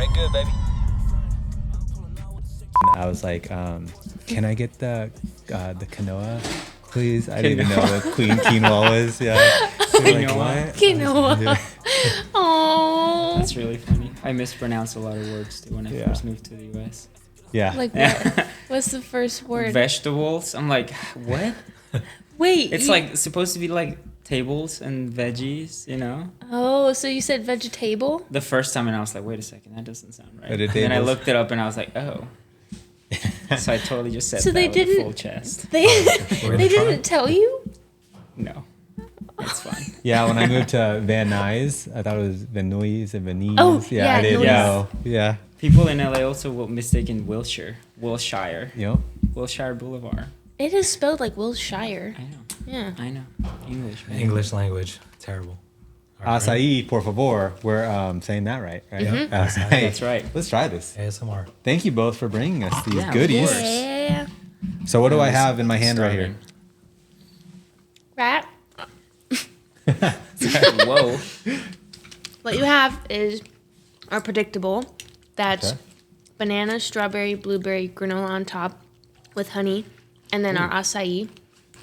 right good, baby. I was like, can I get the quinoa, please? I didn't even know what quinoa was. Yeah. Like, what? Quinoa. Oh. That's really funny. I mispronounced a lot of words too when I first moved to the U.S. Yeah. Like what? What's the first word? Vegetables. I'm like, what? Wait. It's like supposed to be like tables and veggies, you know? Oh, so you said vegetable? The first time, and I was like, wait a second, that doesn't sound right. And Vegetables. then I looked it up and I was like, oh. So I totally just said So that they with didn't- a full chest. They didn't tell you? No. It's fine. Yeah, when I moved to Van Nuys, I thought it was Van Nuys and Van Nuys. Oh, yeah, I didn't Nuys. know. Yeah. People in LA also will mistaken Wilshire. Yep. Wilshire Boulevard. It is spelled like Wilshire. I know. Yeah. I know. English, man. English language, terrible. All right, Açaí, por favor. We're saying that right? Yep. That's right. Let's try this. ASMR. Thank you both for bringing us these Yeah, of goodies. course. Yeah. So what do I have in my hand right here? Right? Whoa. What you have are predictable. That's Okay. banana, strawberry, blueberry, granola on top with honey. And then our acai.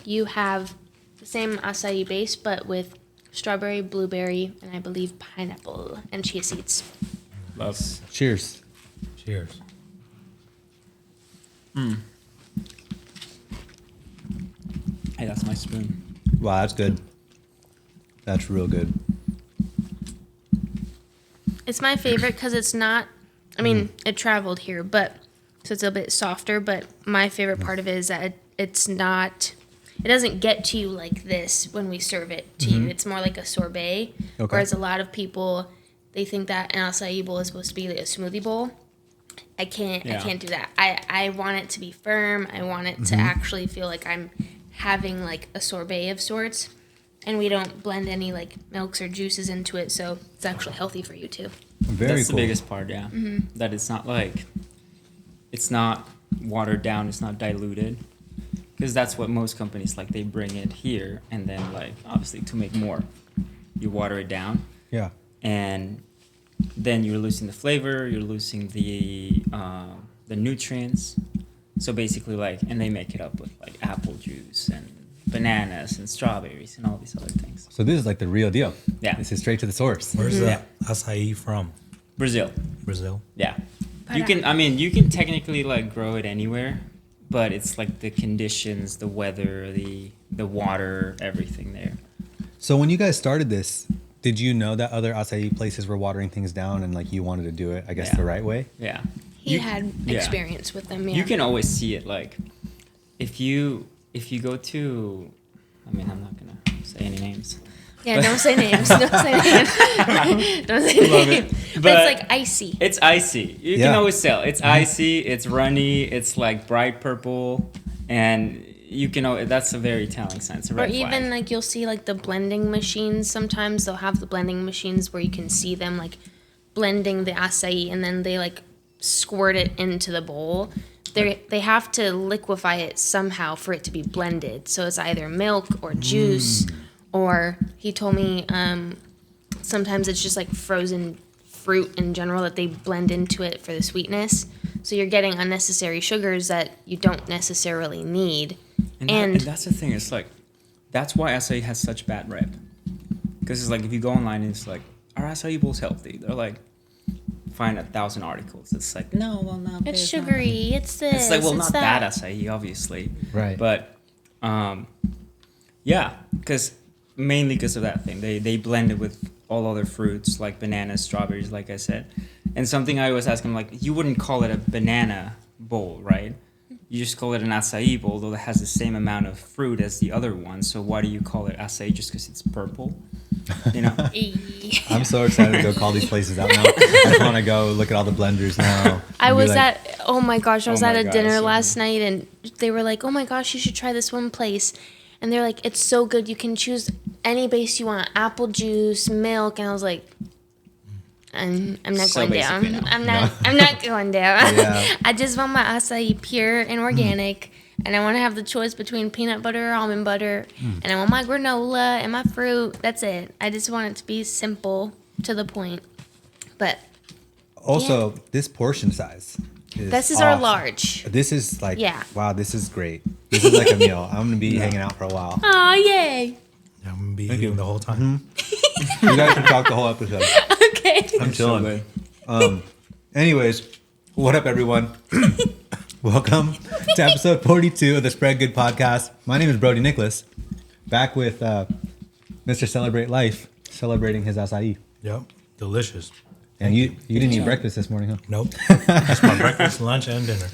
You have the same acai base, but with strawberry, blueberry, and I believe pineapple and chia seeds. Love. Cheers. Cheers. Hey, that's my spoon. Wow, that's good. That's real good. It's my favorite because it's not, I mean, it traveled here, but, so it's a bit softer, but my favorite part of it is that it's not, it doesn't get to you like this when we serve it to you. It's more like a sorbet. Okay. Whereas a lot of people, they think that an acai bowl is supposed to be like a smoothie bowl. I can't do that. I want it to be firm. I want it to actually feel like I'm having like a sorbet of sorts. And we don't blend any like milks or juices into it, so it's actually healthy for you too. Very That's cool. the biggest part, yeah. That it's not like, it's not watered down, it's not diluted. Because that's what most companies, like, they bring it here, and then, like, obviously to make more, you water it down. Yeah. And then you're losing the flavor, you're losing the nutrients. So basically, like, and they make it up with, like, apple juice and bananas and strawberries and all these other things. So this is like the real deal. Yeah. This is straight to the source. Where's Yeah. the acai from? Brazil. Brazil. Yeah. But You can technically, like, grow it anywhere, but it's like the conditions, the weather, the water, everything there. So when you guys started this, did you know that other acai places were watering things down and like you wanted to do it, I guess, Yeah. the right way? Yeah. He had yeah. experience with them, yeah. You can always see it, like, if you go to, I mean, I'm not gonna say any names. Yeah, don't say names. Don't say names. Don't say Love names. it. But it's like icy. It's icy. You Yeah. can always tell. It's icy. It's runny. It's like bright purple, and you can. That's a very telling sign. It's a Or red even flag. like you'll see like the blending machines. Sometimes they'll have the blending machines where you can see them like blending the acai and then they like squirt it into the bowl. They have to liquefy it somehow for it to be blended. So it's either milk or juice, or he told me sometimes it's just like frozen fruit in general that they blend into it for the sweetness. So you're getting unnecessary sugars that you don't necessarily need. And that's the thing. It's like, that's why acai has such bad rep. Because it's like, if you go online and it's like, are acai bowls healthy? They're like, find 1,000 articles. It's like, no, well, no. It's not. sugary. It's this. It's like, well, it's not that acai, obviously. Right. But, yeah, mainly because of that thing. They blend it with all other fruits, like bananas, strawberries, like I said. And something I always ask them, like, you wouldn't call it a banana bowl, right? You just call it an acai bowl, though it has the same amount of fruit as the other one. So why do you call it acai just because it's purple? You know? I'm so excited to go call these places out now. I just want to go look at all the blenders now. I and be was like, at, oh my gosh, I was Oh at my a God, dinner so last night and they were like, oh my gosh, you should try this one place. And they're like, it's so good. You can choose any base you want, apple juice, milk. And I was like, I'm not So going basically down. no. I'm not going down. Yeah. I just want my acai pure and organic. And I want to have the choice between peanut butter or almond butter. And I want my granola and my fruit. That's it. I just want it to be simple, to the point. But Also, this portion size. This is our large. This is like, Yeah. wow, this is great. This is like a meal. I'm gonna be hanging out for a while. Oh, yay. I'm gonna be eating the whole time. You guys can talk the whole episode. Okay. I'm chilling. Anyways, what up, everyone? Welcome to episode 42 of the Spread Good podcast. My name is Brodi Nicholas, back with Mr. Celebrate Life, celebrating his Açaí. Yep, delicious. And you didn't eat breakfast this morning, huh? Nope. That's my breakfast, lunch, and dinner.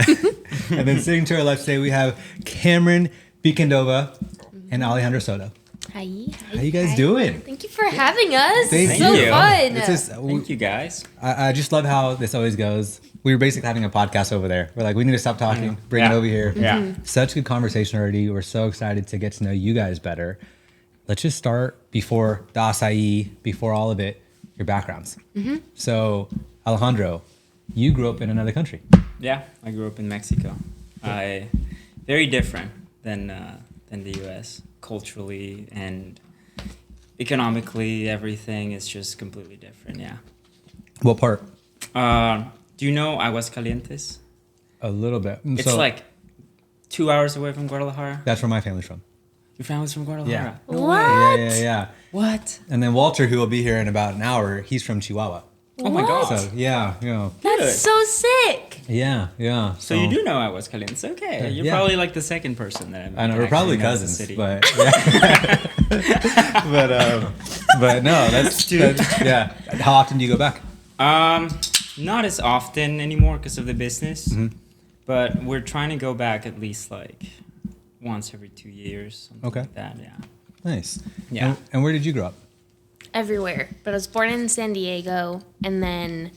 And then sitting to our left today, we have Camren Bicondova and Alejandro Soto. Hi. How you guys doing? Thank you for having us. Thank It's so you. fun. This is, Thank you guys. I just love how this always goes. We were basically having a podcast over there. We're like, we need to stop talking, bring it Yeah. over here. Yeah. Such good conversation already. We're so excited to get to know you guys better. Let's just start before the Açaí, before all of it, your backgrounds. So, Alejandro, you grew up in another country. Yeah, I grew up in Mexico. Very different than the U.S. culturally and economically. Everything is just completely different. Yeah. What part? Do you know Aguascalientes? A little bit. It's like 2 hours away from Guadalajara. That's where my family's from. Your family's from Guadalajara. Yeah. No What? way. Yeah. What? And then Walter, who will be here in about an hour, he's from Chihuahua. Oh my What? God. So, yeah. That's Good. so sick. Yeah. So you do know Aguascalientes? Okay, you're Yeah. probably like the second person that I've I know we're actually probably met in the cousins, city. but yeah. but no, that's yeah. How often do you go back? Not as often anymore because of the business, but we're trying to go back at least like once every 2 years. Something Okay. like that. Yeah. Nice. Yeah. And where did you grow up? Everywhere. But I was born in San Diego and then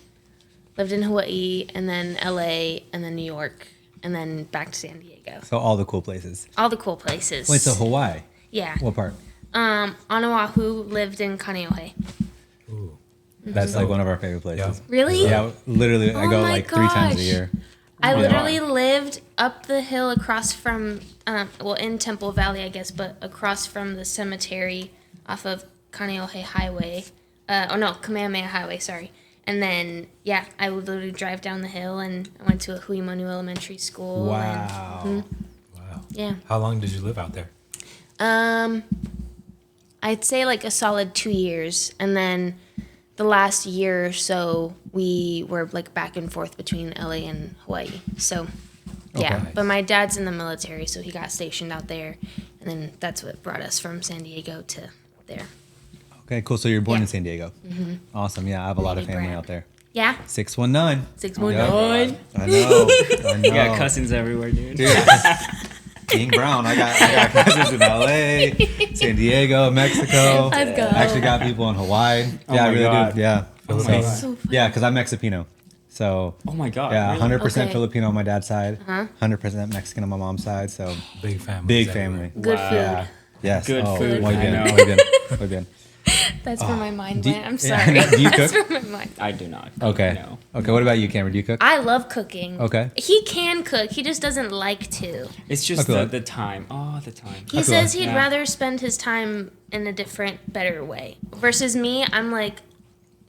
lived in Hawaii and then LA and then New York and then back to San Diego. So all the cool places. All the cool places. Wait, so Hawaii? Yeah. What part? On Oahu, lived in Kaneohe. Ooh. That's like one of our favorite places. Really? Yeah, literally, I Oh go my like 3 times a gosh. year. I Yeah. literally lived up the hill across from, in Temple Valley, I guess, but across from the cemetery off of Kaneohe Highway. Kamehameha Highway, sorry. And then, yeah, I would literally drive down the hill and I went to a Huimanu Elementary School. Wow. Wow. Yeah. How long did you live out there? I'd say like a solid 2 years. And then the last year or so, we were like back and forth between LA and Hawaii. So, yeah. Okay. But my dad's in the military, so he got stationed out there. And then that's what brought us from San Diego to there. Okay, cool. So you're born Yeah. in San Diego. Awesome. Yeah, I have a lot of Lady family Brand. out there. Yeah. 619. 619. I know. You got cousins everywhere, dude. King Brown. I got cousins in LA, San Diego, Mexico. Let's go. I actually got people in Hawaii. Oh Yeah, I my really God. do. Yeah. Oh my So- God. So fun. yeah, because I'm Mexipino. So Oh my God. yeah, really? 100% Okay. Filipino on my dad's side, 100% Mexican on my mom's side. So Big family. big family. Good Wow. food. Yeah. Yes. Good food, Muy I bien. know. Muy bien. Muy bien. That's where my mind do- went. I'm yeah, sorry. do you That's cook? where my mind. I do not. Okay. No. Okay. What about you, Cameron? Do you cook? I love cooking. Okay. He can cook. He just doesn't like to. It's just feel like- the time. Oh, the time. He feel says like- he'd Yeah. rather spend his time in a different, better way. Versus me, I'm like,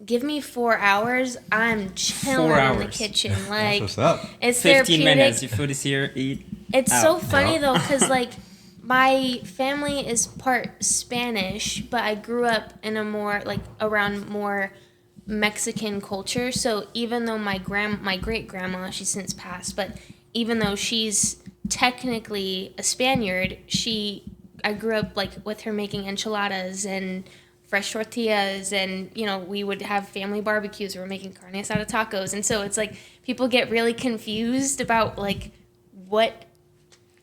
give me 4 hours. I'm chilling 4 in the hours. kitchen. Like, What's up? it's 15 therapeutic. minutes. Your food is here. Eat. It's out. so funny though, because like my family is part Spanish, but I grew up in a more like around more Mexican culture. So even though my great grandma, she's since passed, but even though she's technically a Spaniard, I grew up like with her making enchiladas and fresh tortillas, and we would have family barbecues where we're making carne asada tacos, and so it's like people get really confused about like what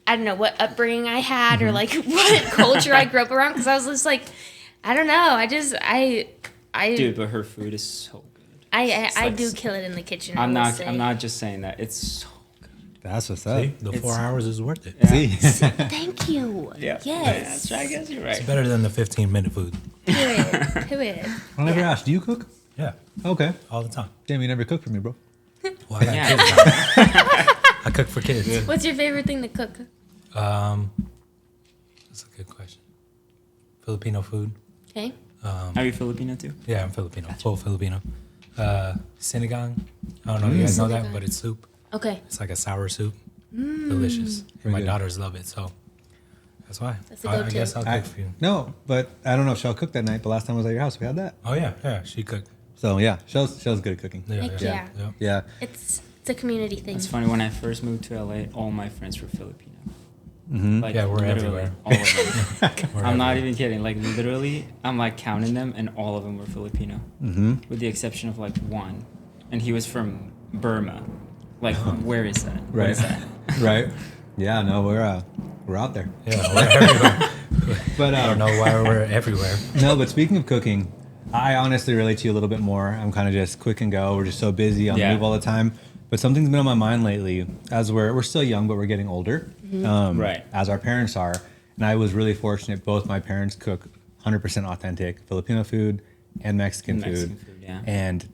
upbringing I had or like what culture I grew up around, because I was just like, I don't know, Dude, but her food is so good. I like- do kill it in the kitchen. I'm I will not. say. I'm not just saying that. It's so good. That's what's up. See, the 4 hours is worth it. Yeah. See? Thank you. Yeah. Yes. I guess you're right. It's better than the 15-minute food. Period. I never asked. Do you cook? Yeah, Okay. all the time. Damn, you never cooked for me, bro. Well, I got Yeah. kids now. I cook for kids. What's your favorite thing to cook? That's a good question. Filipino food. Okay. Are you Filipino too? Yeah, I'm Filipino. Full Filipino. Sinigang, I don't know if you guys know Mm. that, but it's soup. Okay. It's like a sour soup. Delicious. And Very my good. daughters love it, so that's why. That's a I go-to. guess I'll I- cook for you. No, but I don't know if Shell cooked that night, but last time I was at your house, we had that. Oh yeah, she cooked. So yeah, Shell's good at cooking. Heck yeah. Yeah. It's a community thing. It's funny, when I first moved to LA, all my friends were Filipino. Mm-hmm. Like, Yeah, we're literally, everywhere. all of them. We're I'm not everywhere. even kidding. Like, literally, I'm like counting them, and all of them were Filipino, Mm-hmm. with the exception of like one, and he was from Burma. Like, where is that? What Right. is that? Right. Yeah. No, we're out there. Yeah, we're everywhere. But I don't know why we're everywhere. No, but speaking of cooking, I honestly relate to you a little bit more. I'm kind of just quick and go. We're just so busy on the Yeah. move all the time. But something's been on my mind lately as we're still young, but we're getting older. Right. As our parents are. And I was really fortunate. Both my parents cook 100% authentic Filipino food and Mexican Mexican food. food, yeah. And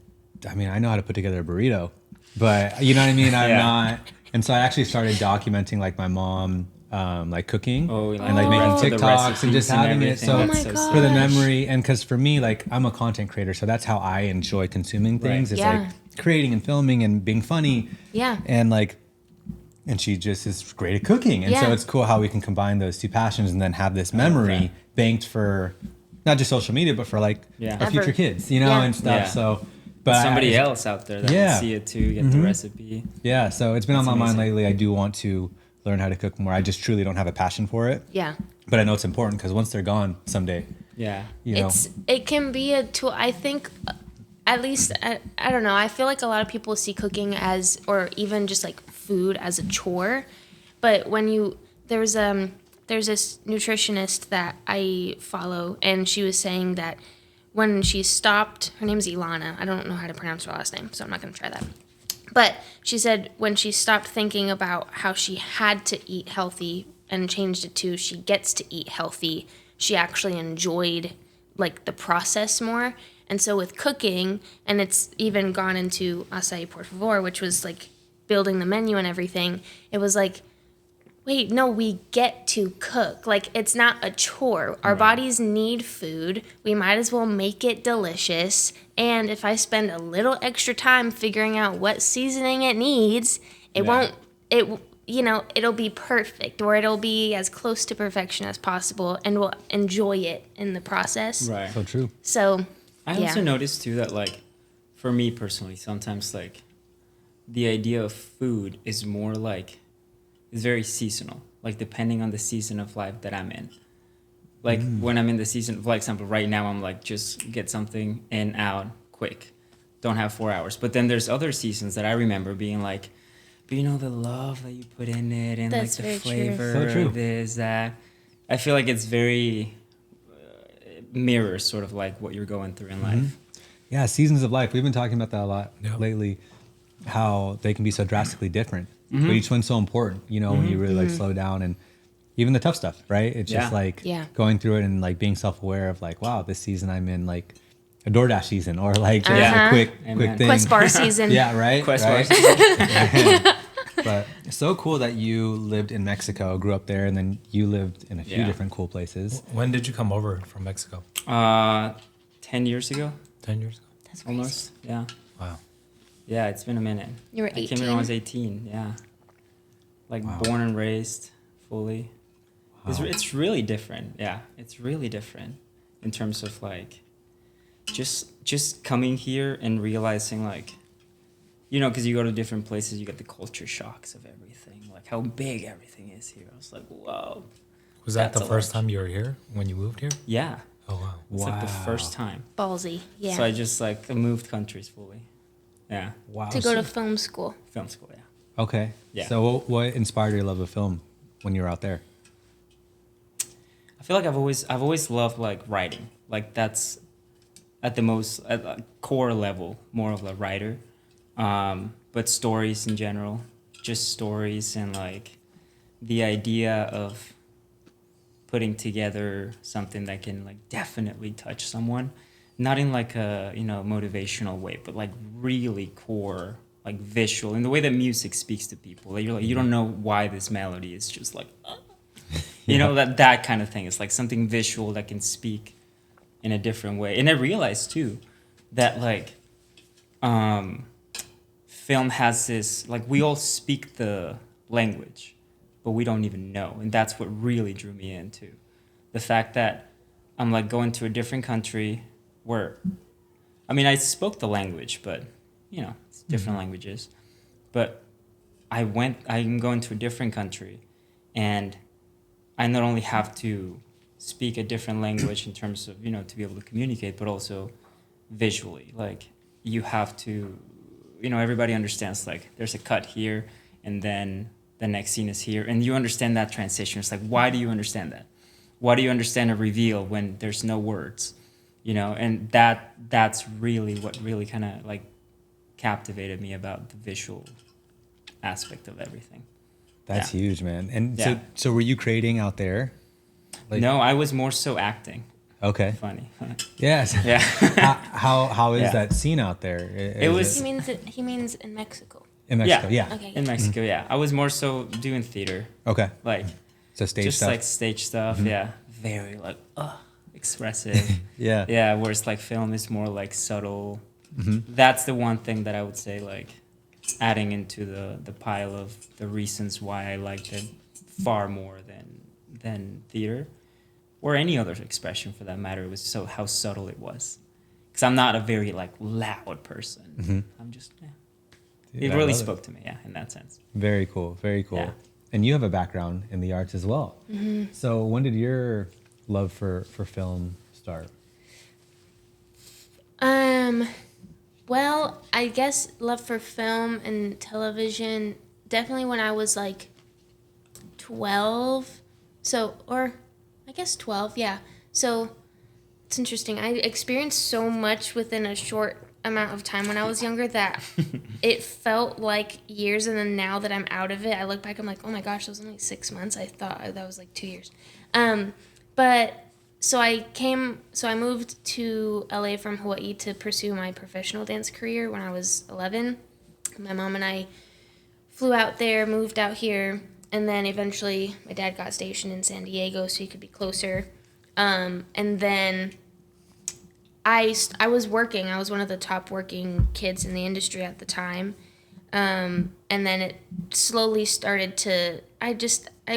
I mean, I know how to put together a burrito, but you know what I mean? I'm Yeah. not. And so I actually started documenting like my mom, like cooking Oh, and like making for the TikToks and just recipes and having it. everything. So Oh my That's so gosh. for the memory, and because for me, like I'm a content creator, so that's how I enjoy consuming things. Right. Is Yeah. like creating and filming and being funny. Yeah. And like, and she just is great at cooking, and so Yeah. it's cool how we can combine those two passions and then have this memory Okay. banked for not just social media, but for like Yeah. our future Ever. kids, you know, Yeah. and stuff. Yeah. So, but Somebody I- else out there that Yeah. can see it too, get the recipe. yeah. So it's been on That's my mind amazing. lately. I do want to learn how to cook more. I just truly don't have a passion for it, Yeah. but I know it's important because once they're gone someday, Yeah. you know. It can be a tool. I think, at least I don't know. I feel like a lot of people see cooking as, or even just like food as a chore, but when there's this nutritionist that I follow, and she was saying that when she stopped, her name's Ilana. I don't know how to pronounce her last name, so I'm not gonna try that. But she said when she stopped thinking about how she had to eat healthy and changed it to she gets to eat healthy, she actually enjoyed like the process more. And so with cooking, and it's even gone into Açaí por favor, which was like building the menu and everything, it was like, wait, no, we get to cook. Like, it's not a chore. Our bodies need food. We might as well make it delicious. And if I spend a little extra time figuring out what seasoning it needs, it won't, it'll be perfect, or it'll be as close to perfection as possible, and we'll enjoy it in the process. Right. So true. So, I yeah. also noticed too that, like, for me personally, sometimes like the idea of food is more like, is very seasonal, like depending on the season of life that I'm in. Like when I'm in the season, for example, right now I'm like, just get something in, out, quick. Don't have 4 hours. But then there's other seasons that I remember being like, but you know, the love that you put in it, and That's like the very true. flavor, So true. this, that. I feel like it's very mirrors sort of like what you're going through in life. Yeah, seasons of life. We've been talking about that a lot Yeah. lately, how they can be so drastically different. But each one's so important, you know, when you really like slow down, and even the tough stuff, right? It's just Yeah. like Yeah. going through it and like being self-aware of like, wow, this season I'm in like a DoorDash season, or like just Uh-huh. a quick Amen. thing. Quest bar season. Yeah, right? Quest right? bars. But it's so cool that you lived in Mexico, grew up there, and then you lived in a few Yeah. different cool places. When did you come over from Mexico? 10 years ago, 10 years ago? That's crazy. almost. Yeah. Wow. Yeah, it's been a minute. You were I came here when I 18? was 18, yeah. Like Wow. born and raised fully. Wow. It's really different. Yeah, it's really different in terms of like just coming here and realizing like, you know, because you go to different places, you get the culture shocks of everything, like how big everything is here. I was like, whoa. Was that That's the a first lot. time you were here when you moved here? Yeah, Oh, wow. it's like the Wow. first time. Ballsy. Yeah. So I just like moved countries fully. Yeah, Wow. to go to film school. film school. Yeah. Okay. Yeah. So what inspired your love of film when you were out there? I feel like I've always loved like writing. Like that's at the core level, more of a writer. But stories in general, just stories, and like the idea of putting together something that can like definitely touch someone, not in like a, you know, motivational way, but like really core, like visual, in the way that music speaks to people. Like you're like, you don't know why this melody is just like, you know, that kind of thing. It's like something visual that can speak in a different way. And I realized too that like film has this, like, we all speak the language, but we don't even know. And that's what really drew me into the fact that I'm like going to a different country where, I mean, I spoke the language, but you know, it's different languages. But I'm going to a different country, and I not only have to speak a different language in terms of, you know, to be able to communicate, but also visually. Like, you have to, you know, everybody understands, like, there's a cut here, and then the next scene is here, and you understand that transition. It's like, why do you understand that? Why do you understand a reveal when there's no words? You know, and that's really what really kind of, like, captivated me about the visual aspect of everything. That's Yeah. huge, man. And Yeah. so were you creating out there? Like, No, I was more so acting. Okay. Funny. Yes. Yeah. How is Yeah. that scene out there? He means in Mexico. in Mexico. Yeah. Okay. In Mexico, yeah. I was more so doing theater. Okay. Like, So stage just stuff. like stage stuff, yeah. Very, like, expressive. Yeah. Yeah, whereas, like, film is more, like, subtle. Mm-hmm. That's the one thing that I would say, like, adding into the pile of the reasons why I liked it far more than theater or any other expression for that matter. It was so how subtle it was, because I'm not a very, like, loud person. Mm-hmm. I'm just Dude, it I really love spoke to me, yeah, in that sense. Very cool. Very cool. Yeah. And you have a background in the arts as well. Mm-hmm. So when did your love for film start? Well, I guess love for film and television definitely when I was like 12. So, or I guess 12, yeah. So it's interesting. I experienced so much within a short amount of time when I was younger that it felt like years, and then now that I'm out of it, I look back, I'm like, oh my gosh, that was only 6 months. I thought that was like 2 years. But so I moved to LA from Hawaii to pursue my professional dance career when I was 11. My mom and I flew out there, moved out here, and then eventually my dad got stationed in San Diego so he could be closer. And then I was working. I was one of the top working kids in the industry at the time. And then it slowly started to, I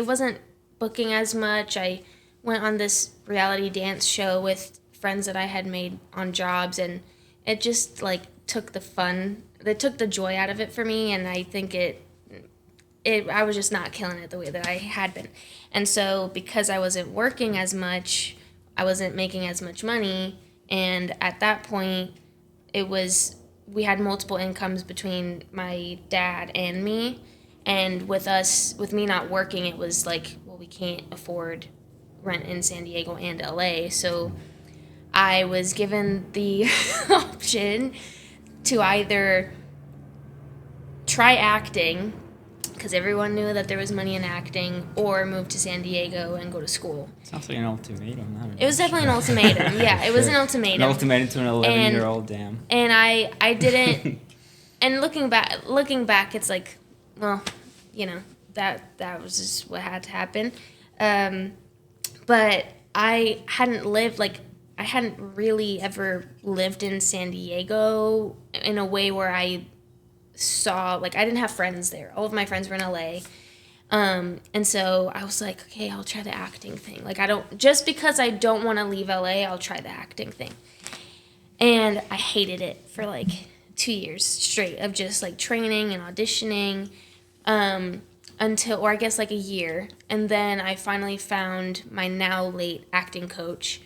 wasn't booking as much. I went on this reality dance show with friends that I had made on jobs, and it just, like, took the joy out of it for me, and I think I was just not killing it the way that I had been. And so because I wasn't working as much, I wasn't making as much money, and at that point we had multiple incomes between my dad and me, and with me not working, it was like, well, we can't afford rent in San Diego and LA, so I was given the option to either try acting, because everyone knew that there was money in acting, or move to San Diego and go to school. Sounds like an ultimatum. It was definitely an ultimatum. Yeah, it was an ultimatum. An ultimatum to an 11-year-old, damn. And I didn't. And looking back, it's like, well, you know, that was just what had to happen. But I hadn't really ever lived in San Diego in a way where I saw, like, I didn't have friends there. All of my friends were in LA. And so I was like, okay, I'll try the acting thing. Like, just because I don't want to leave LA, I'll try the acting thing. And I hated it for like 2 years straight of just like training and auditioning, or I guess like a year. And then I finally found my now late acting coach,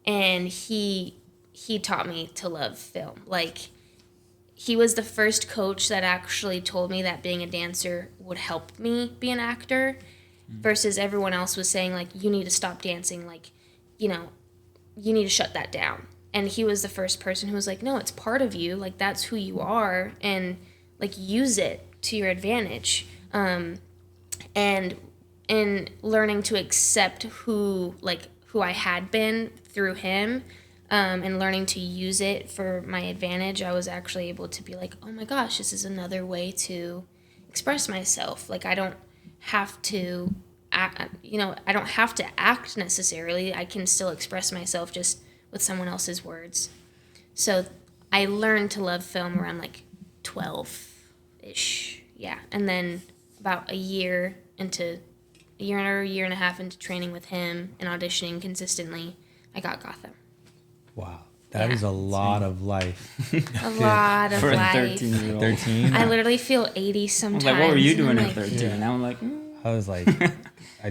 and he taught me to love film. Like, he was the first coach that actually told me that being a dancer would help me be an actor, versus everyone else was saying, like, you need to stop dancing, like, you know, you need to shut that down. And he was the first person who was like, no, it's part of you, like, that's who you are, and like, use it to your advantage. And in learning to accept who I had been through him, and learning to use it for my advantage, I was actually able to be like, oh my gosh, this is another way to express myself. Like, I don't have to act necessarily. I can still express myself just with someone else's words. So I learned to love film around like 12, ish. Yeah. And then about a year and a half into training with him and auditioning consistently, I got Gotham. Wow. That is a lot of life. A lot of For a life. 13-year-old. 13? I literally feel 80 I sometimes. was like, what were you and doing I'm at like, 13? I'm like, I was like,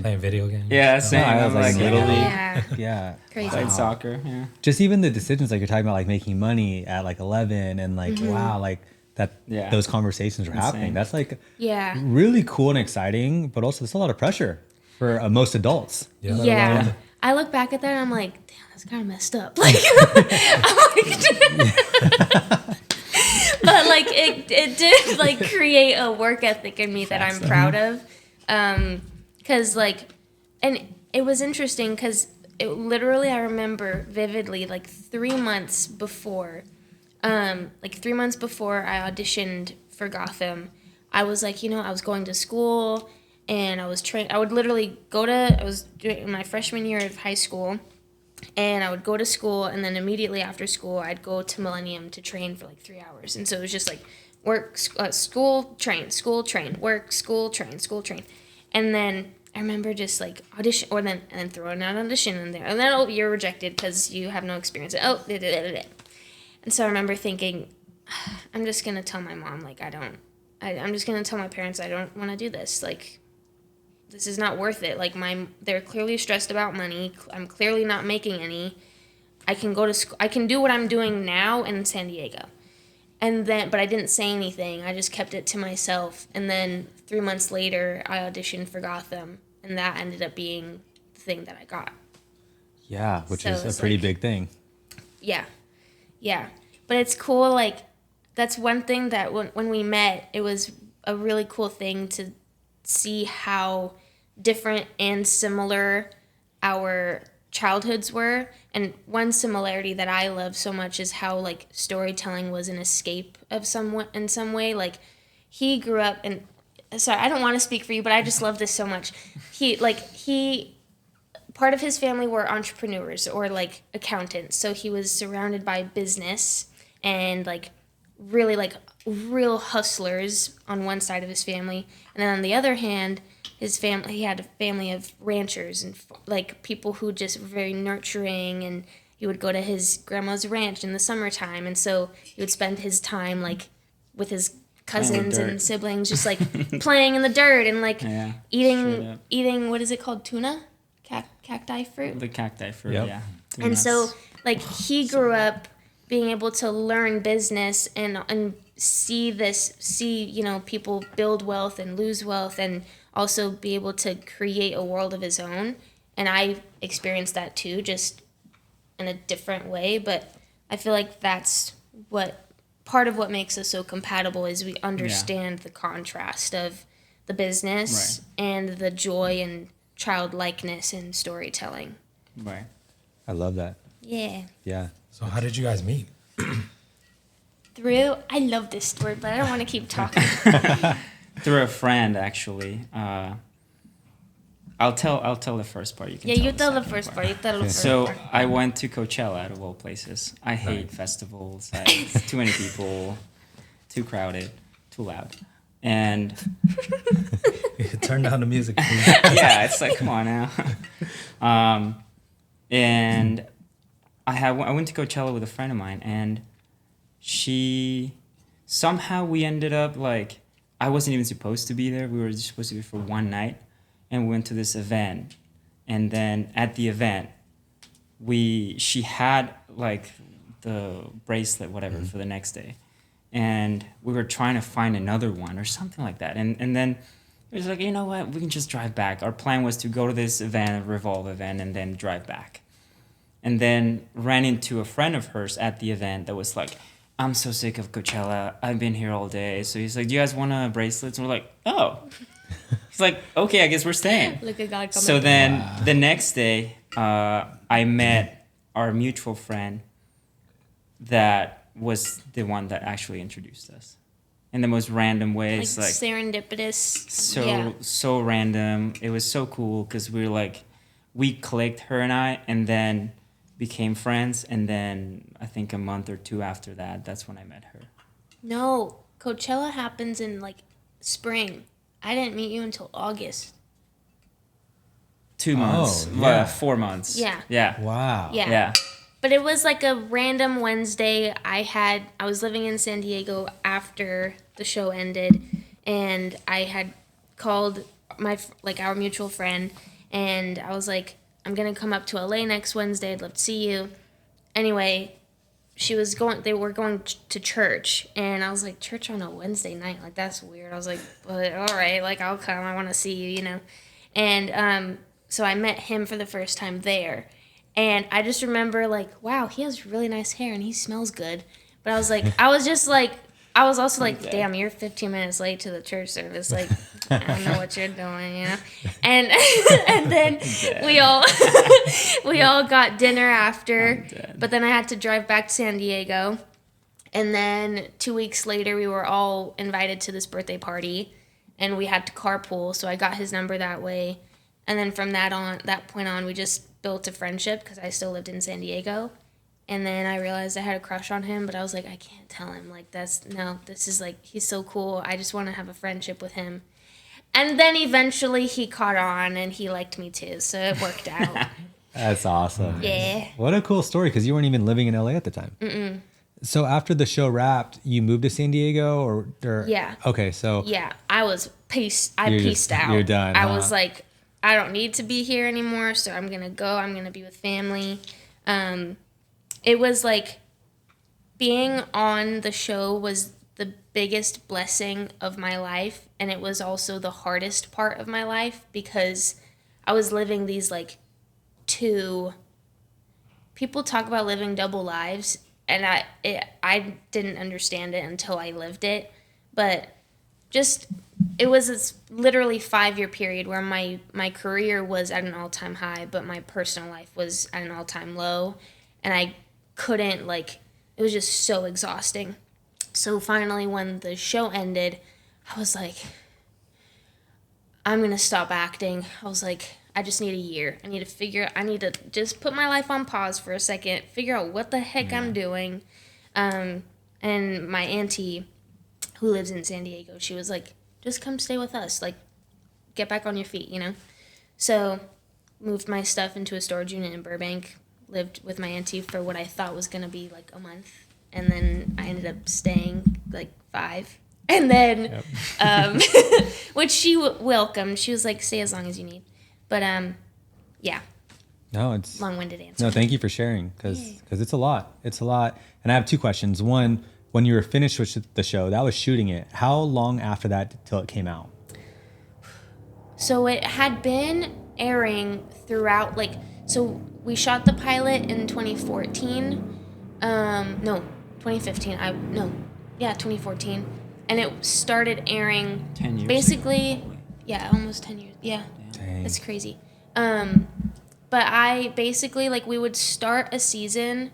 Playing video games. yeah, no, same. I was I'm like Little League. Yeah. Yeah. Crazy. Played soccer, yeah. Just even the decisions, like you're talking about, like making money at like 11 and like, wow, like that, Yeah. those conversations are happening. Insane. That's like Yeah. really cool and exciting, but also there's a lot of pressure for most adults. Yeah. Yeah. alone. I look back at that and I'm like, damn, that's kind of messed up. Like, I'm like, but like it did like create a work ethic in me that I'm proud of. Cause like, and it was interesting cause it literally, I remember vividly like 3 months before I auditioned for Gotham, I was like, I was going to school and I was trained. I would literally I was doing my freshman year of high school, and I would go to school, and then immediately after school, I'd go to Millennium to train for like 3 hours. And so it was just like work, school, train, work, school, train. And then I remember just like audition, and then throwing out an audition in there, and then you're rejected because you have no experience. And so I remember thinking, I'm just gonna tell my mom like I'm just gonna tell my parents I don't want to do this. Like, this is not worth it. Like they're clearly stressed about money. I'm clearly not making any. I can go to school. I can do what I'm doing now in San Diego. But I didn't say anything. I just kept it to myself. And then 3 months later, I auditioned for Gotham, and that ended up being the thing that I got. Yeah, which So is it's a pretty like- big thing. Yeah. But it's cool. Like, that's one thing that when we met, it was a really cool thing to see how different and similar our childhoods were. And one similarity that I love so much is how like storytelling was an escape in some way. Like, he grew up, and sorry, I don't want to speak for you, but I just love this so much. Part of his family were entrepreneurs or like accountants, so he was surrounded by business and like really like real hustlers on one side of his family, and then on the other hand, he had a family of ranchers and like people who just were very nurturing, and he would go to his grandma's ranch in the summertime, and so he would spend his time like with his cousins dirt. and siblings just like playing in the dirt and like Yeah, eating what is it called, tuna, cacti fruit. The cacti fruit, Yep. yeah. And so, like, he grew up being able to learn business and see people build wealth and lose wealth, and also be able to create a world of his own. And I experienced that too, just in a different way. But I feel like that's part of what makes us so compatible is we understand the contrast of the business and the joy and childlikeness in storytelling. Right. I love that. Yeah. Yeah. So how did you guys meet? I love this story, but I don't want to keep talking. Through a friend, actually. I'll tell the first part. You can. You tell the second first part. You tell the first So part. I went to Coachella, out of all places. I hate festivals. It's too many people, too crowded, too loud, and Turn down the music, please. yeah, it's like, come on now. And I went to Coachella with a friend of mine, and we ended up like, I wasn't even supposed to be there. We were just supposed to be for one night, and we went to this event, and then at the event, she had like the bracelet, whatever, for the next day, and we were trying to find another one or something like that, and then it was like, you know what, we can just drive back. Our plan was to go to this event, a Revolve event, and then drive back. And then ran into a friend of hers at the event that was like, I'm so sick of Coachella. I've been here all day. So he's like, do you guys want bracelets? And we're like, oh. He's like, okay, I guess we're staying. Look at God coming. So then the next day, I met our mutual friend that was the one that actually introduced us. In the most random ways, like serendipitous. so random. It was so cool because we clicked, her and I, and then became friends. And then I think a month or two after that, that's when I met her. No, Coachella happens in like spring. I didn't meet you until August. 2 months. Oh, yeah. 4 months. Yeah. Yeah. Wow. Yeah. Yeah. But it was like a random Wednesday. I was living in San Diego after the show ended, and I had called our mutual friend, and I was like, I'm gonna come up to LA next Wednesday. I'd love to see you. Anyway, they were going to church, and I was like, church on a Wednesday night? Like, that's weird. I was like, but all right, like, I'll come. I want to see you, you know? And so I met him for the first time there. And I just remember, like, wow, he has really nice hair, and he smells good. But I was also like, damn, you're 15 minutes late to the church service. Like, I don't know what you're doing, you know? And and then we all got dinner after. But then I had to drive back to San Diego. And then 2 weeks later, we were all invited to this birthday party. And we had to carpool, so I got his number that way. And then from that point on, we just built a friendship because I still lived in San Diego. And then I realized I had a crush on him, but I was like, I can't tell him. Like, this is like, he's so cool. I just want to have a friendship with him. And then eventually he caught on and he liked me too. So it worked out. That's awesome. Yeah. What a cool story, because you weren't even living in LA at the time. Mm-mm. So after the show wrapped, you moved to San Diego or Yeah. Okay, so. Yeah, I was peaced out. You're done. I was like, I don't need to be here anymore, so I'm going to go. I'm going to be with family. It was like being on the show was the biggest blessing of my life, and it was also the hardest part of my life because I was living these like people talk about living double lives, and I didn't understand it until I lived it, but it was this literally 5-year period where my career was at an all-time high, but my personal life was at an all-time low, and I couldn't, like, it was just so exhausting. So finally, when the show ended, I was like, I'm going to stop acting. I was like, I just need a year. I need to just put my life on pause for a second, figure out what the heck I'm doing. And my auntie, who lives in San Diego, she was like, just come stay with us. Like, get back on your feet, you know? So moved my stuff into a storage unit in Burbank, lived with my auntie for what I thought was going to be like a month. And then I ended up staying like 5. And then, which she welcomed. She was like, stay as long as you need. But, yeah. No, it's long-winded answer. No, thank you for sharing because it's a lot. It's a lot. And I have 2 questions. One, when you were finished with the show, that was shooting it. How long after that till it came out? So it had been airing throughout, like, so we shot the pilot in 2014. 2015. 2014. And it started airing 10 years basically, ago. yeah, almost 10 years. Yeah. Dang. It's crazy. But I basically, like, we would start a season,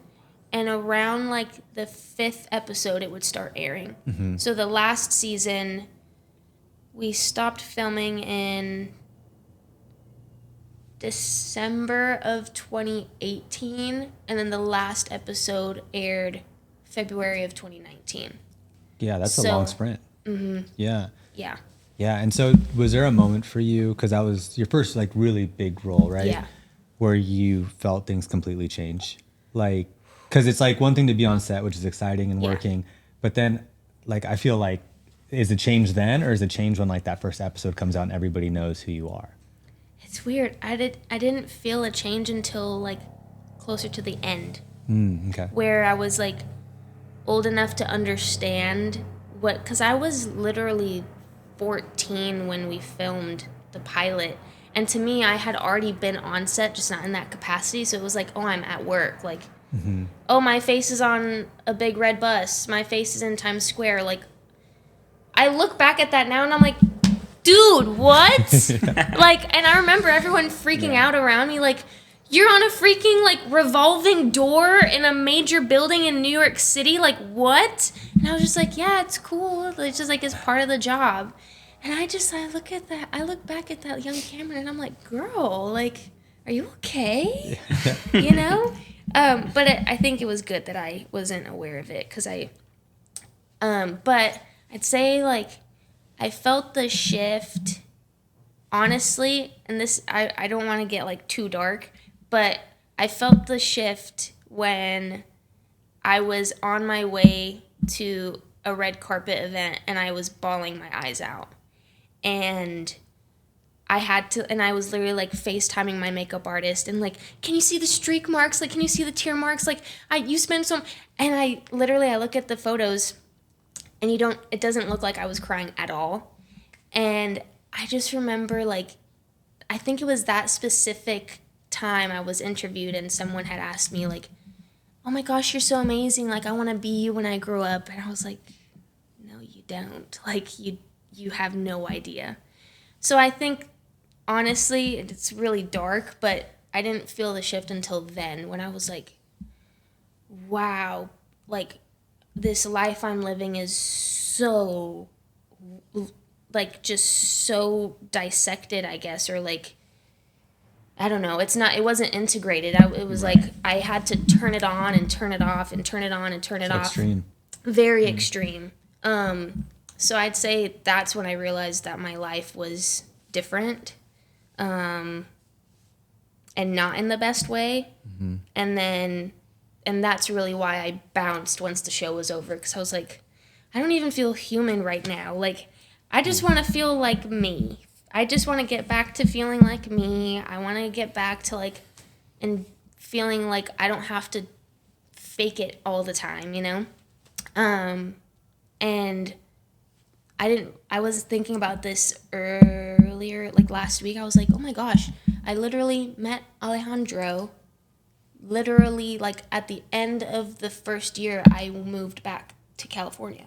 and around, like, the 5th episode, it would start airing. Mm-hmm. So the last season, we stopped filming in December of 2018, and then the last episode aired February of 2019. Yeah, that's a long sprint. Mm-hmm. Yeah. Yeah. Yeah, and so was there a moment for you, because that was your first, like, really big role, right? Yeah. Where you felt things completely change? Like, because it's like one thing to be on set, which is exciting and working, but then, like, I feel like, is it change then, or is it change when, like, that first episode comes out and everybody knows who you are? It's weird. I didn't feel a change until, like, closer to the end. Okay. Where I was, like, old enough to understand because I was literally 14 when we filmed the pilot. And to me, I had already been on set, just not in that capacity. So it was like, oh, I'm at work. Like, oh, my face is on a big red bus. My face is in Times Square. Like, I look back at that now and I'm like, dude, what? Like, and I remember everyone freaking out around me, like, you're on a freaking, like, revolving door in a major building in New York City? Like, what? And I was just like, yeah, it's cool. It's just, like, it's part of the job. And I look back at that young Camren and I'm like, girl, like, are you okay? You know? But I think it was good that I wasn't aware of it because but I I'd say like I felt the shift, honestly, and this, I don't want to get like too dark, but I felt the shift when I was on my way to a red carpet event and I was bawling my eyes out. And I was literally like FaceTiming my makeup artist and like, can you see the streak marks? Like, can you see the tear marks? Like, you spent some, and I look at the photos and it doesn't look like I was crying at all. And I just remember like, I think it was that specific time I was interviewed and someone had asked me like, oh my gosh, you're so amazing. Like, I want to be you when I grow up. And I was like, no, you don't. Like, you have no idea. So I think, honestly, it's really dark, but I didn't feel the shift until then when I was like, wow, like, this life I'm living is so, like, just so dissected, I guess, or like, I don't know. It wasn't integrated. It was like I had to turn it on and turn it off and turn it on and turn it off. Extreme. Very extreme. So I'd say that's when I realized that my life was different, and not in the best way. Mm-hmm. And that's really why I bounced once the show was over, because I was like, I don't even feel human right now. Like, I just want to feel like me. I just want to get back to feeling like me. I want to get back to like, and feeling like I don't have to fake it all the time, you know? And I was thinking about this earlier, like last week. I was like, oh my gosh, I literally met Alejandro literally like at the end of the first year I moved back to California.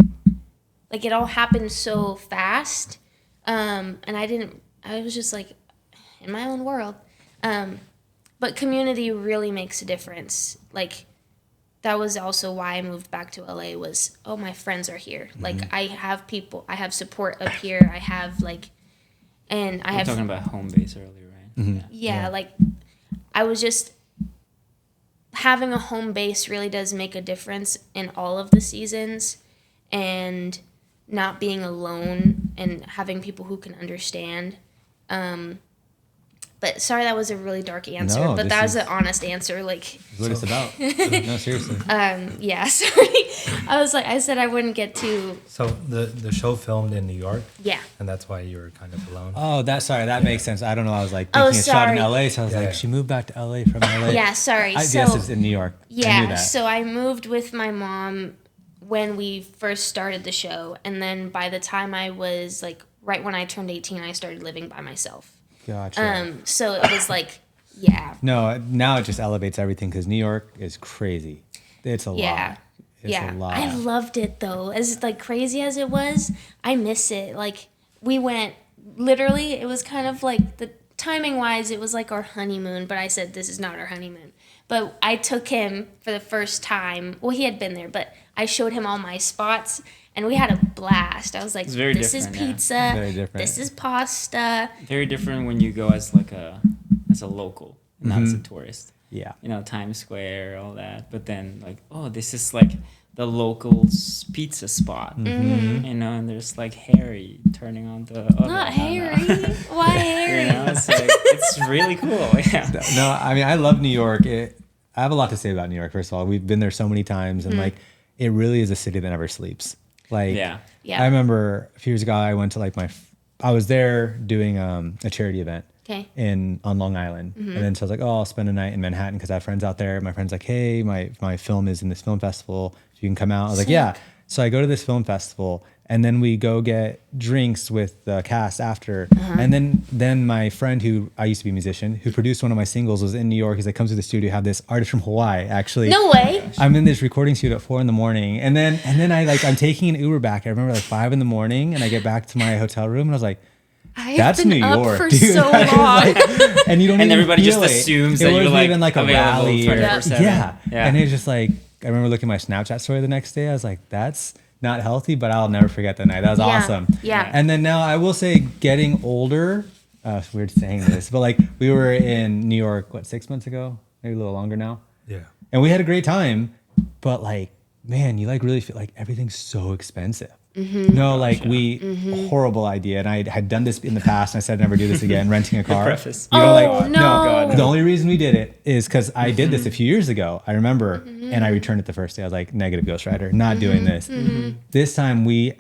Like, it all happened so fast. And I was just like in my own world. But community really makes a difference. Like, that was also why I moved back to LA was, oh, my friends are here. Mm-hmm. Like, I have support up here. I have like, and I have. Talking about home base earlier, right? Mm-hmm. Yeah, like, I was just, having a home base really does make a difference in all of the seasons, and not being alone and having people who can understand. But sorry, that was a really dark answer, No, but that was an honest answer. Like, what it's about. No, seriously. yeah, sorry. I said I wouldn't get too. So the show filmed in New York, Yeah. and that's why you were kind of alone. Oh, that makes sense. I don't know. I was like thinking it's shot in LA, so I was like, she moved back to LA from LA. Yeah, sorry. I guess it's in New York. Yeah, I knew that. so I moved with my mom when we first started the show, and then by the time I was like, right when I turned 18, I started living by myself. Gotcha. So it was like, yeah. No, now it just elevates everything because New York is crazy. It's a lot. It's a lot. I loved it though. As like crazy as it was, I miss it. Like, we went, literally, it was kind of like, the timing wise, it was like our honeymoon, but I said this is not our honeymoon. But I took him for the first time. Well, he had been there, but I showed him all my spots, and we had a blast. I was like, this is pizza. Yeah. Very different. This is pasta. Very different when you go as like a local, not as a tourist. Yeah. You know, Times Square, all that. But then like, oh, this is like the locals pizza spot. Mm-hmm. You know, and there's like Harry turning on the oven. Not Harry. Why Harry? You know, it's like, it's really cool. Yeah. No, I mean, I love New York. I have a lot to say about New York. First of all, we've been there so many times, and like, it really is a city that never sleeps. Like, Yeah. I remember a few years ago, I went to like I was there doing a charity event. Okay. On Long Island. And then so I was like, oh, I'll spend a night in Manhattan because I have friends out there. My friend's like, hey, my film is in this film festival. If you can come out. I was like, yeah. So I go to this film festival, and then we go get drinks with the cast after. And then my friend, who I used to be a musician, who produced one of my singles, was in New York. He's like, comes to the studio, have this artist from Hawaii, actually. No way. I'm in this recording studio at 4 a.m. And then I'm taking an Uber back. I remember like 5 a.m, and I get back to my hotel room, and I was like, that's been New up York, for dude. so long. Like, and you don't. And even everybody feel just it. assumes it that you're wasn't like even like a available rally. Or, 24/7. yeah. Yeah. And it's just like, I remember looking at my Snapchat story the next day. I was like, that's not healthy, but I'll never forget that night. That was awesome. Yeah. And then now I will say, getting older. It's weird saying this, but like, we were in New York 6 months ago, maybe a little longer now. Yeah. And we had a great time, but like, man, you like really feel like everything's so expensive. No, like horrible idea. And I had done this in the past and I said I'd never do this again, renting a car. preface. You know, Oh, no. God. The only reason we did it is because I did this a few years ago. I remember, and I returned it the first day. I was like, negative Ghost Rider, not doing this. This time we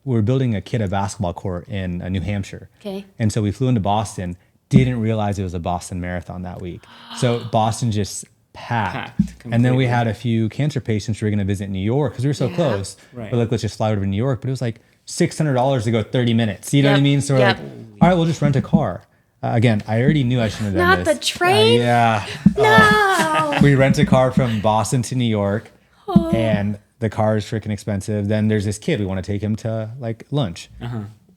were building a kid a basketball court in New Hampshire. Okay. And so we flew into Boston, didn't realize it was a Boston Marathon that week. So Boston just packed. And then we Completely. had a few cancer patients who were going to visit New York because we were so close. Right. But like, let's just fly over to New York. But it was like $600 to go 30 minutes. You know what I Yep. mean? So we're Yep. like, all right, we'll just rent a car. Again, I already knew I shouldn't have done Not this. the train? Yeah. No. We rent a car from Boston to New York, and the car is freaking expensive. Then there's this kid. We want to take him to like lunch.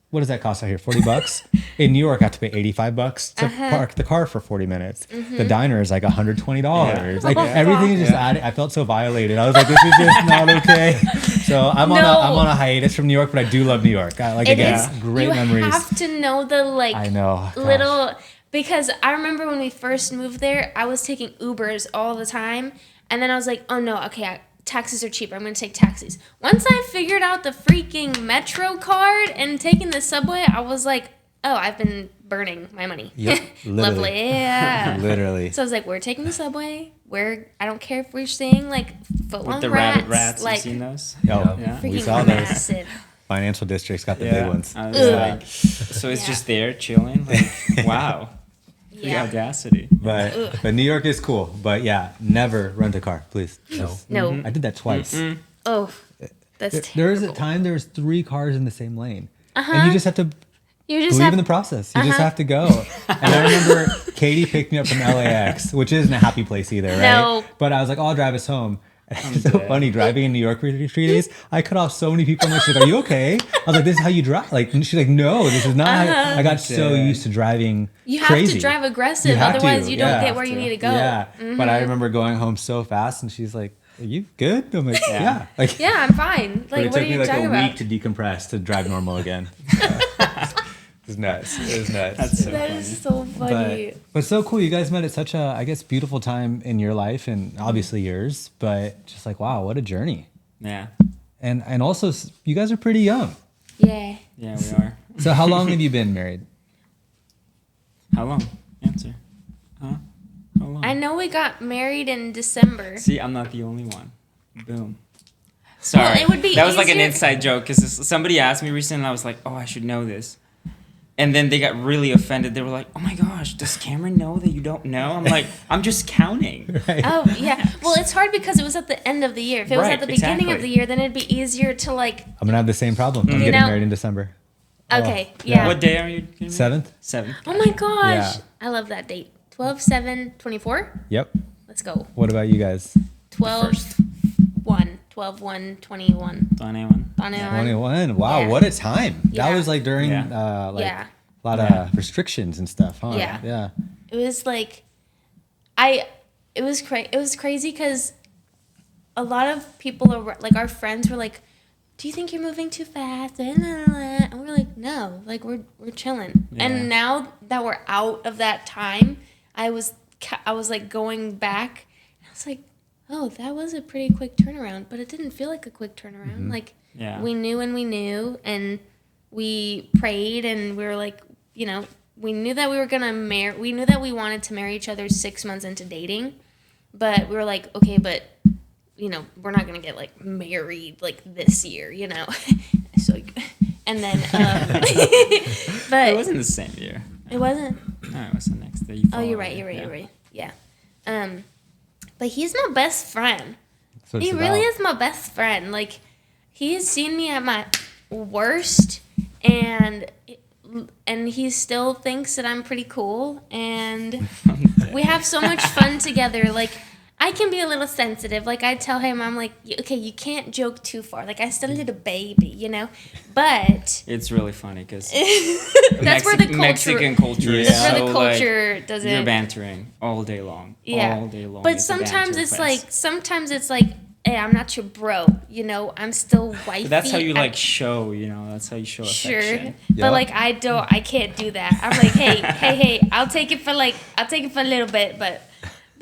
What does that cost out here? $40? In New York, I have to pay $85 to park the car for 40 minutes. The diner is like $120. Like everything is just added. I felt so violated. I was like, this is just not okay. So I'm on a hiatus from New York, but I do love New York. It is. Great you memories. have to know the like I know. Gosh. little because I remember when we first moved there, I was taking Ubers all the time, and then I was like, oh no, okay, taxis are cheaper. I'm gonna take taxis. Once I figured out the freaking Metro card and taking the subway, I was like, oh, I've been burning my money. Yep, literally. Lovely, yeah. Literally. So I was like, we're taking the subway. I don't care if we're staying like footlong With the rats. rabbit rats, like you've seen those? Yo, Yeah. we freaking saw those. massive. Financial districts got the big ones. I was Ugh. like, so it's just there chilling. Like, wow, the Yeah. audacity. But New York is cool. But yeah, never rent a car, please. No. I did that twice. Oh, that's There was a terrible. time there was 3 cars in the same lane, and you just have to You just believe have in the process. You just have to go. And I remember Katie picked me up from LAX, which isn't a happy place either, right? No. But I was like, oh, I'll drive us home. And it's so funny driving in New York for 3 days. I cut off so many people. I'm like, she's like, are you okay? I was like, this is how you drive. Like, and she's like, no, this is not. How I got so dead. used to driving. You have crazy. to drive aggressive, You have otherwise to, you don't yeah. get where you need to go. Yeah. But I remember going home so fast, and she's like, are you good? I'm like, yeah. Like, Yeah, I'm fine. but Like, it what took are me you like talking a about? week to decompress to drive normal again. It was nuts. It was nuts. That's so That funny. is so funny. But so cool. You guys met at such a, I guess, beautiful time in your life and obviously yours. But just like, wow, what a journey. Yeah, And also, you guys are pretty young. Yeah. yeah, we are. So how long have you been married? How long? Answer. Huh? How long? I know we got married in December. See, I'm not the only one. Boom. Sorry. Well, it would be that was like an easier- inside joke because somebody asked me recently and I was like, oh, I should know this. And then they got really offended. They were like, oh my gosh, does Cameron know that you don't know? I'm like, I'm just counting. Right. Oh, yeah. Well, it's hard because it was at the end of the year. If it was Right, at the beginning of exactly. the year, then it'd be easier to like, I'm going to have the same problem. I'm getting know- married in December. okay, yeah. yeah. What day are you getting married? 7th? 7th. Oh my gosh. Yeah. I love that date. 12/7/24. Yep. Let's go. What about you guys? 12/1. 12/1/21. Don't anyone. On it. 21. Wow, Yeah. what a time. That Yeah. was like during Yeah. Yeah. a lot Yeah. of restrictions and stuff, huh? Yeah. Yeah. It was like, it was crazy because a lot of people are like, our friends were like, do you think you're moving too fast? And we're like, no, like we're chilling. Yeah. And now that we're out of that time, I was like going back. And I was like, oh, that was a pretty quick turnaround, but it didn't feel like a quick turnaround. Like Yeah. we knew and we knew, and we prayed, and we were like, you know, we knew that we were gonna marry. We knew that we wanted to marry each other 6 months into dating, but we were like, okay, but you know, we're not gonna get like married like this year, you know. So, and then, but It wasn't the same year. it wasn't. No, it was the next day. Oh, you're right. You're right. Yeah. But he's my best friend. That's what He it's really about. is my best friend. Like, he has seen me at my worst, and he still thinks that I'm pretty cool, and we have so much fun together. Like, I can be a little sensitive. Like, I tell him, I'm like, okay, you can't joke too far. Like, I still need a baby, you know? But It's really funny because that's where the culture... Mexican culture is That's where so the like, culture doesn't... you're bantering all day long. Yeah. All day long. But It's a sometimes banter it's fest. like, hey, I'm not your bro, you know? I'm still wifey. But that's how you I- like show, you know. That's how you show Sure. affection. Yeah. But like I can't do that. I'm like, hey, I'll take it for a little bit, but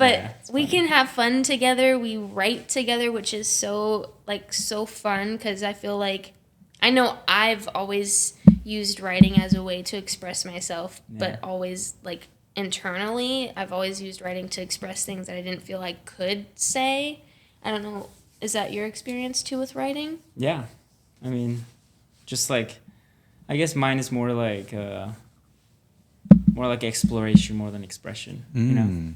Yeah, it's we funny. can have fun together. We write together, which is so fun because I feel like I know I've always used writing as a way to express myself, but always like internally, I've always used writing to express things that I didn't feel I could say. I don't know. Is that your experience too with writing? Yeah. I mean, just like, I guess mine is more like exploration more than expression, you know?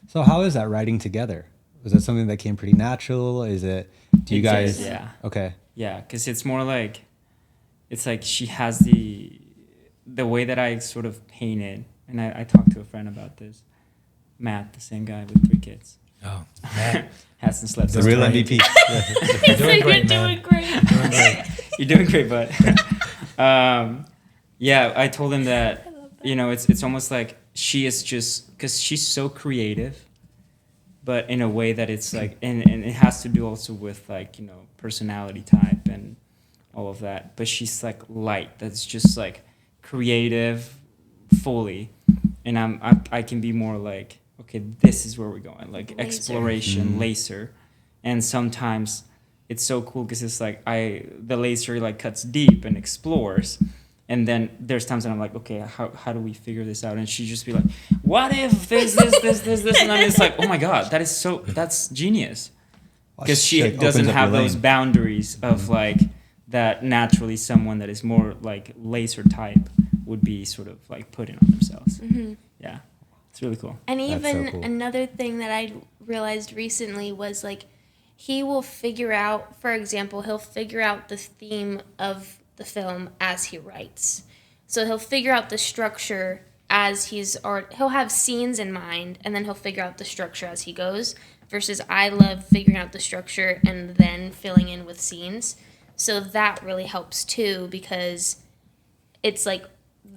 So how is that writing together? Was that something that came pretty natural? Is it, do you guys? Yeah. Okay. Yeah, because it's more like, it's like she has the way that I sort of paint it, and I talked to a friend about this, Matt, the same guy with 3 kids. Oh, man. Hasn't slept. The since real 20. MVP. You're doing great, man. Doing great. Doing great. You're doing great, bud. Yeah, I told him that, you know, it's almost like she is just, because she's so creative, but in a way that it's like, and it has to do also with like, you know, personality type and all of that. But she's like light, that's just like creative fully. And I can be more like, okay, this is where we're going, like Laser. exploration, laser. And sometimes it's so cool because it's like the laser like cuts deep and explores. And then there's times that I'm like, okay, how do we figure this out? And she just be like, what if this, and then it's like, oh my God, that's genius. Because she Like, doesn't opens up have your those lane. boundaries of like that naturally someone that is more like laser type would be sort of like putting on themselves. Yeah, it's really cool. And That's so even cool. another thing that I realized recently was like he will figure out, for example, he'll figure out the theme of the film as he writes. So he'll figure out the structure as he'll have scenes in mind, and then he'll figure out the structure as he goes, versus I love figuring out the structure and then filling in with scenes. So that really helps too, because it's like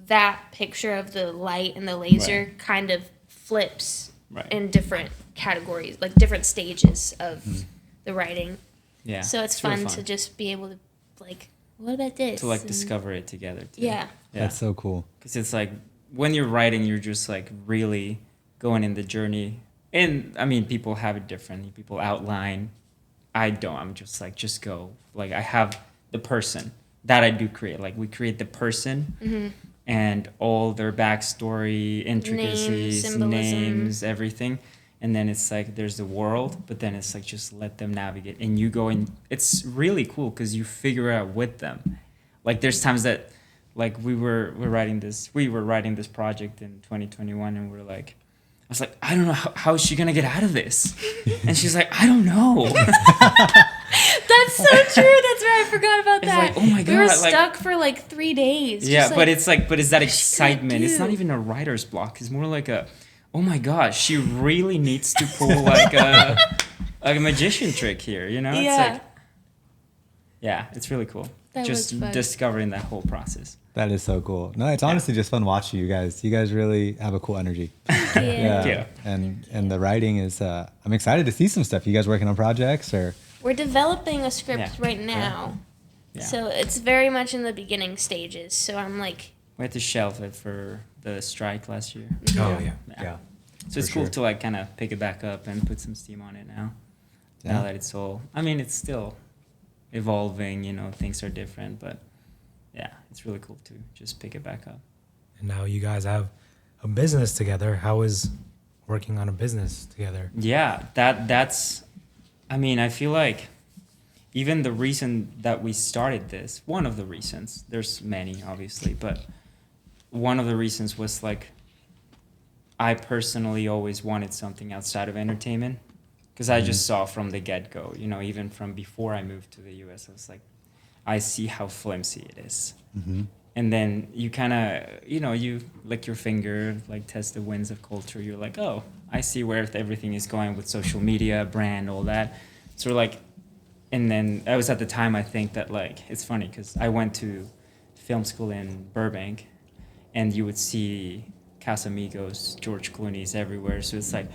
that picture of the light and the laser kind of flips in different categories, like different stages of the writing. Yeah. So it's really fun to just be able to like, what about this? to like And- discover it together too. Yeah. That's so cool. Because it's like when you're writing, you're just like really going in the journey. And I mean, people have it differently. People outline. I don't. I'm just like, just go. Like I have the person that I do create. Like we create the person and all their backstory, intricacies, symbolism. names, everything. And then it's like there's the world, but then it's like just let them navigate. And you go and it's really cool because you figure out with them. Like there's times that like we were writing this project in 2021 and we're like, I was like, I don't know how is she gonna get out of this? And she's like, I don't know. That's so true. That's right. I forgot about It's that. like, oh my We were God, like- stuck for like 3 days. Yeah, just but like, it's like, but it's that she couldn't excitement. It's not do. even a writer's block. It's more like a, oh my gosh, she really needs to pull like a magician trick here, you know? Yeah. It's like, yeah, it's really cool. That Just was fun. discovering that whole process. That is so cool. No, it's honestly just fun watching you guys. You guys really have a cool energy. yeah. you. And the writing is. I'm excited to see some stuff. You guys working on projects or? We're developing a script Yeah. right now. Yeah. So it's very much in the beginning stages. So I'm like, We had to shelve it for the strike last year. Oh, yeah. Yeah. Yeah. So it's For cool sure. to like kind of pick it back up and put some steam on it now. Yeah. Now that it's all, I mean, it's still evolving, you know, things are different, but yeah, it's really cool to just pick it back up. And now you guys have a business together. How is working on a business together? Yeah, that's, I mean, I feel like even the reason that we started this, one of the reasons, there's many obviously, but one of the reasons was like, I personally always wanted something outside of entertainment because I just saw from the get-go, you know, even from before I moved to the US, I was like, I see how flimsy it is. And then you kind of, you know, you lick your finger, like test the winds of culture. You're like, oh, I see where everything is going with social media, brand, all that. So like, and then I was at the time, I think that like, it's funny because I went to film school in Burbank and you would see Casamigos, George Clooney's everywhere. So it's like,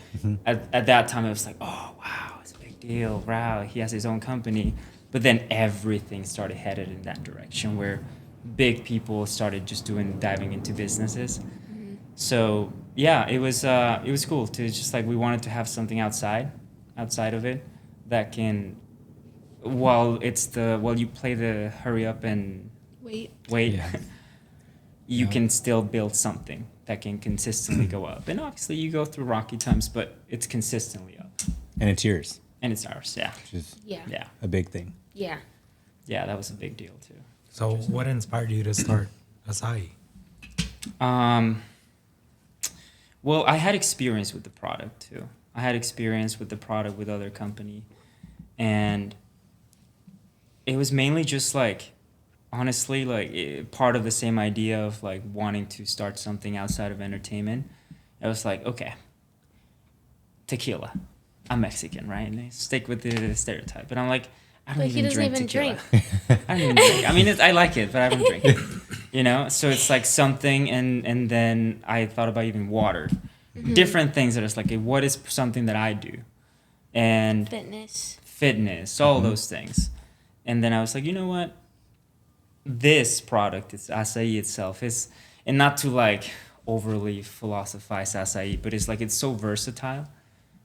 at that time, it was like, oh, wow, it's a big deal. Wow, he has his own company. But then everything started headed in that direction where big people started just diving into businesses. So yeah, it was cool to just like, we wanted to have something outside of it that can while you play the hurry up and wait, Yeah. you Yeah. can still build something that can consistently go up. And obviously you go through rocky times, but it's consistently up. And it's yours, And it's ours, yeah. which is Yeah. Yeah. a big thing. Yeah. Yeah, that was a big deal too. So what inspired you to start Açaí? Well, I had experience with the product too. I had experience with the product with other company, and it was mainly just like, honestly, like part of the same idea of like wanting to start something outside of entertainment. I was like, okay, tequila. I'm Mexican, right? And they stick with the stereotype, but I'm like, I don't But he even doesn't drink even tequila. drink. I don't even drink. I mean, I like it, but I don't drink it. You know, so it's like something, and then I thought about even water, different things that it's like, what is something that I do, and fitness, all those things, and then I was like, you know what, this product, it's Açaí itself, is, and not to like overly philosophize Açaí, but it's like it's so versatile.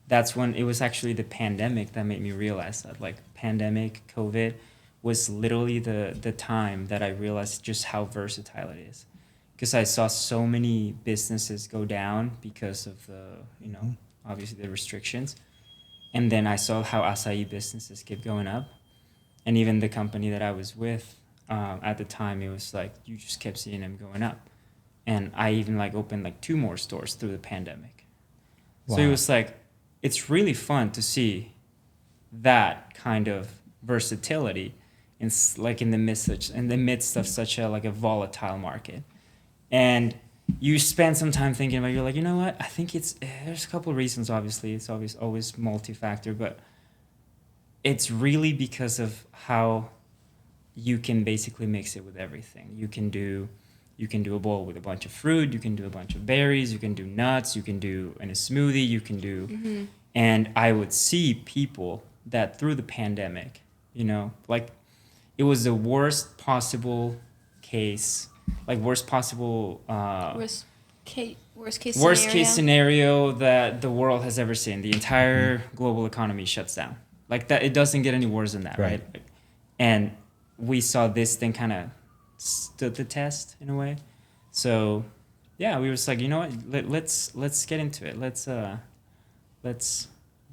That's when it was actually the pandemic that made me realize that, like, pandemic, COVID was literally the time that I realized just how versatile it is. Because I saw so many businesses go down because of the, you know, obviously the restrictions. And then I saw how Açaí businesses kept going up. And even the company that I was with at the time, it was like, you just kept seeing them going up. And I even like opened like 2 more stores through the pandemic. Wow. So it was like, it's really fun to see that kind of versatility in like in the midst of such a like a volatile market. And you spend some time thinking about it, you're like, you know what, I think there's a couple of reasons. Obviously it's always multi-factor, but it's really because of how you can basically mix it with everything. You can do a bowl with a bunch of fruit, you can do a bunch of berries, you can do nuts, you can do in a smoothie, you can do, and I would see people that through the pandemic, you know, like it was the worst possible case, like worst case scenario that the world has ever seen. The entire global economy shuts down. Like that, it doesn't get any worse than that, right? And we saw this thing kind of stood the test in a way. So yeah, we were just like, you know what, let's get into it. Let's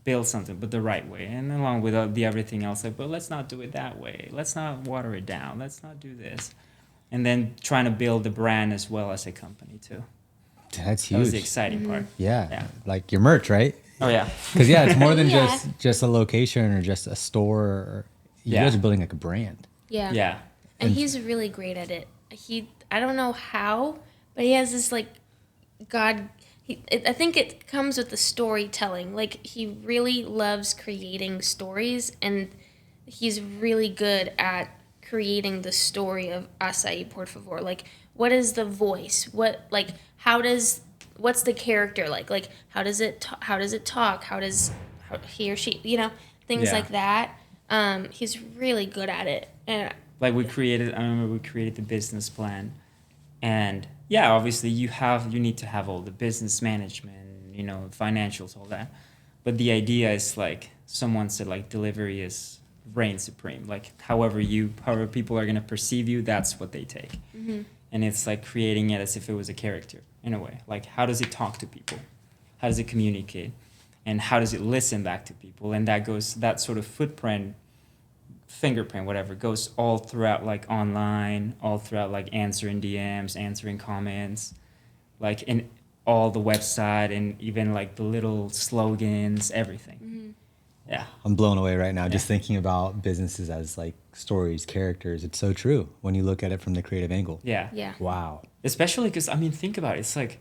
build something, but the right way. And along with the everything else, like, but let's not do it that way. Let's not water it down. Let's not do this. And then trying to build the brand as well as a company too. That's huge. That was the exciting part. Yeah. Like your merch, right? Oh yeah. Because it's more than Yeah. just a location or just a store. You guys are building like a brand. Yeah. Yeah. And he's really great at it. I don't know how, but he has this like I think it comes with the storytelling. Like he really loves creating stories, and he's really good at creating the story of Açaí Por Favor. Like, what is the voice? What's the character like? Like, how does it talk? How he or she, you know, things like that. He's really good at it. And like I remember we created the business plan, and yeah, obviously you need to have all the business management, you know, financials, all that. But the idea is like someone said, like delivery is reign supreme. Like however people are gonna perceive you, that's what they take. And it's like creating it as if it was a character in a way. Like how does it talk to people? How does it communicate? And how does it listen back to people? And that sort of fingerprint, whatever, goes all throughout like online, all throughout like answering DMs, answering comments, like in all the website and even like the little slogans, everything. Yeah. I'm blown away right now just thinking about businesses as like stories, characters. It's so true when you look at it from the creative angle. Yeah. yeah. Wow. Especially because, I mean, think about it. It's like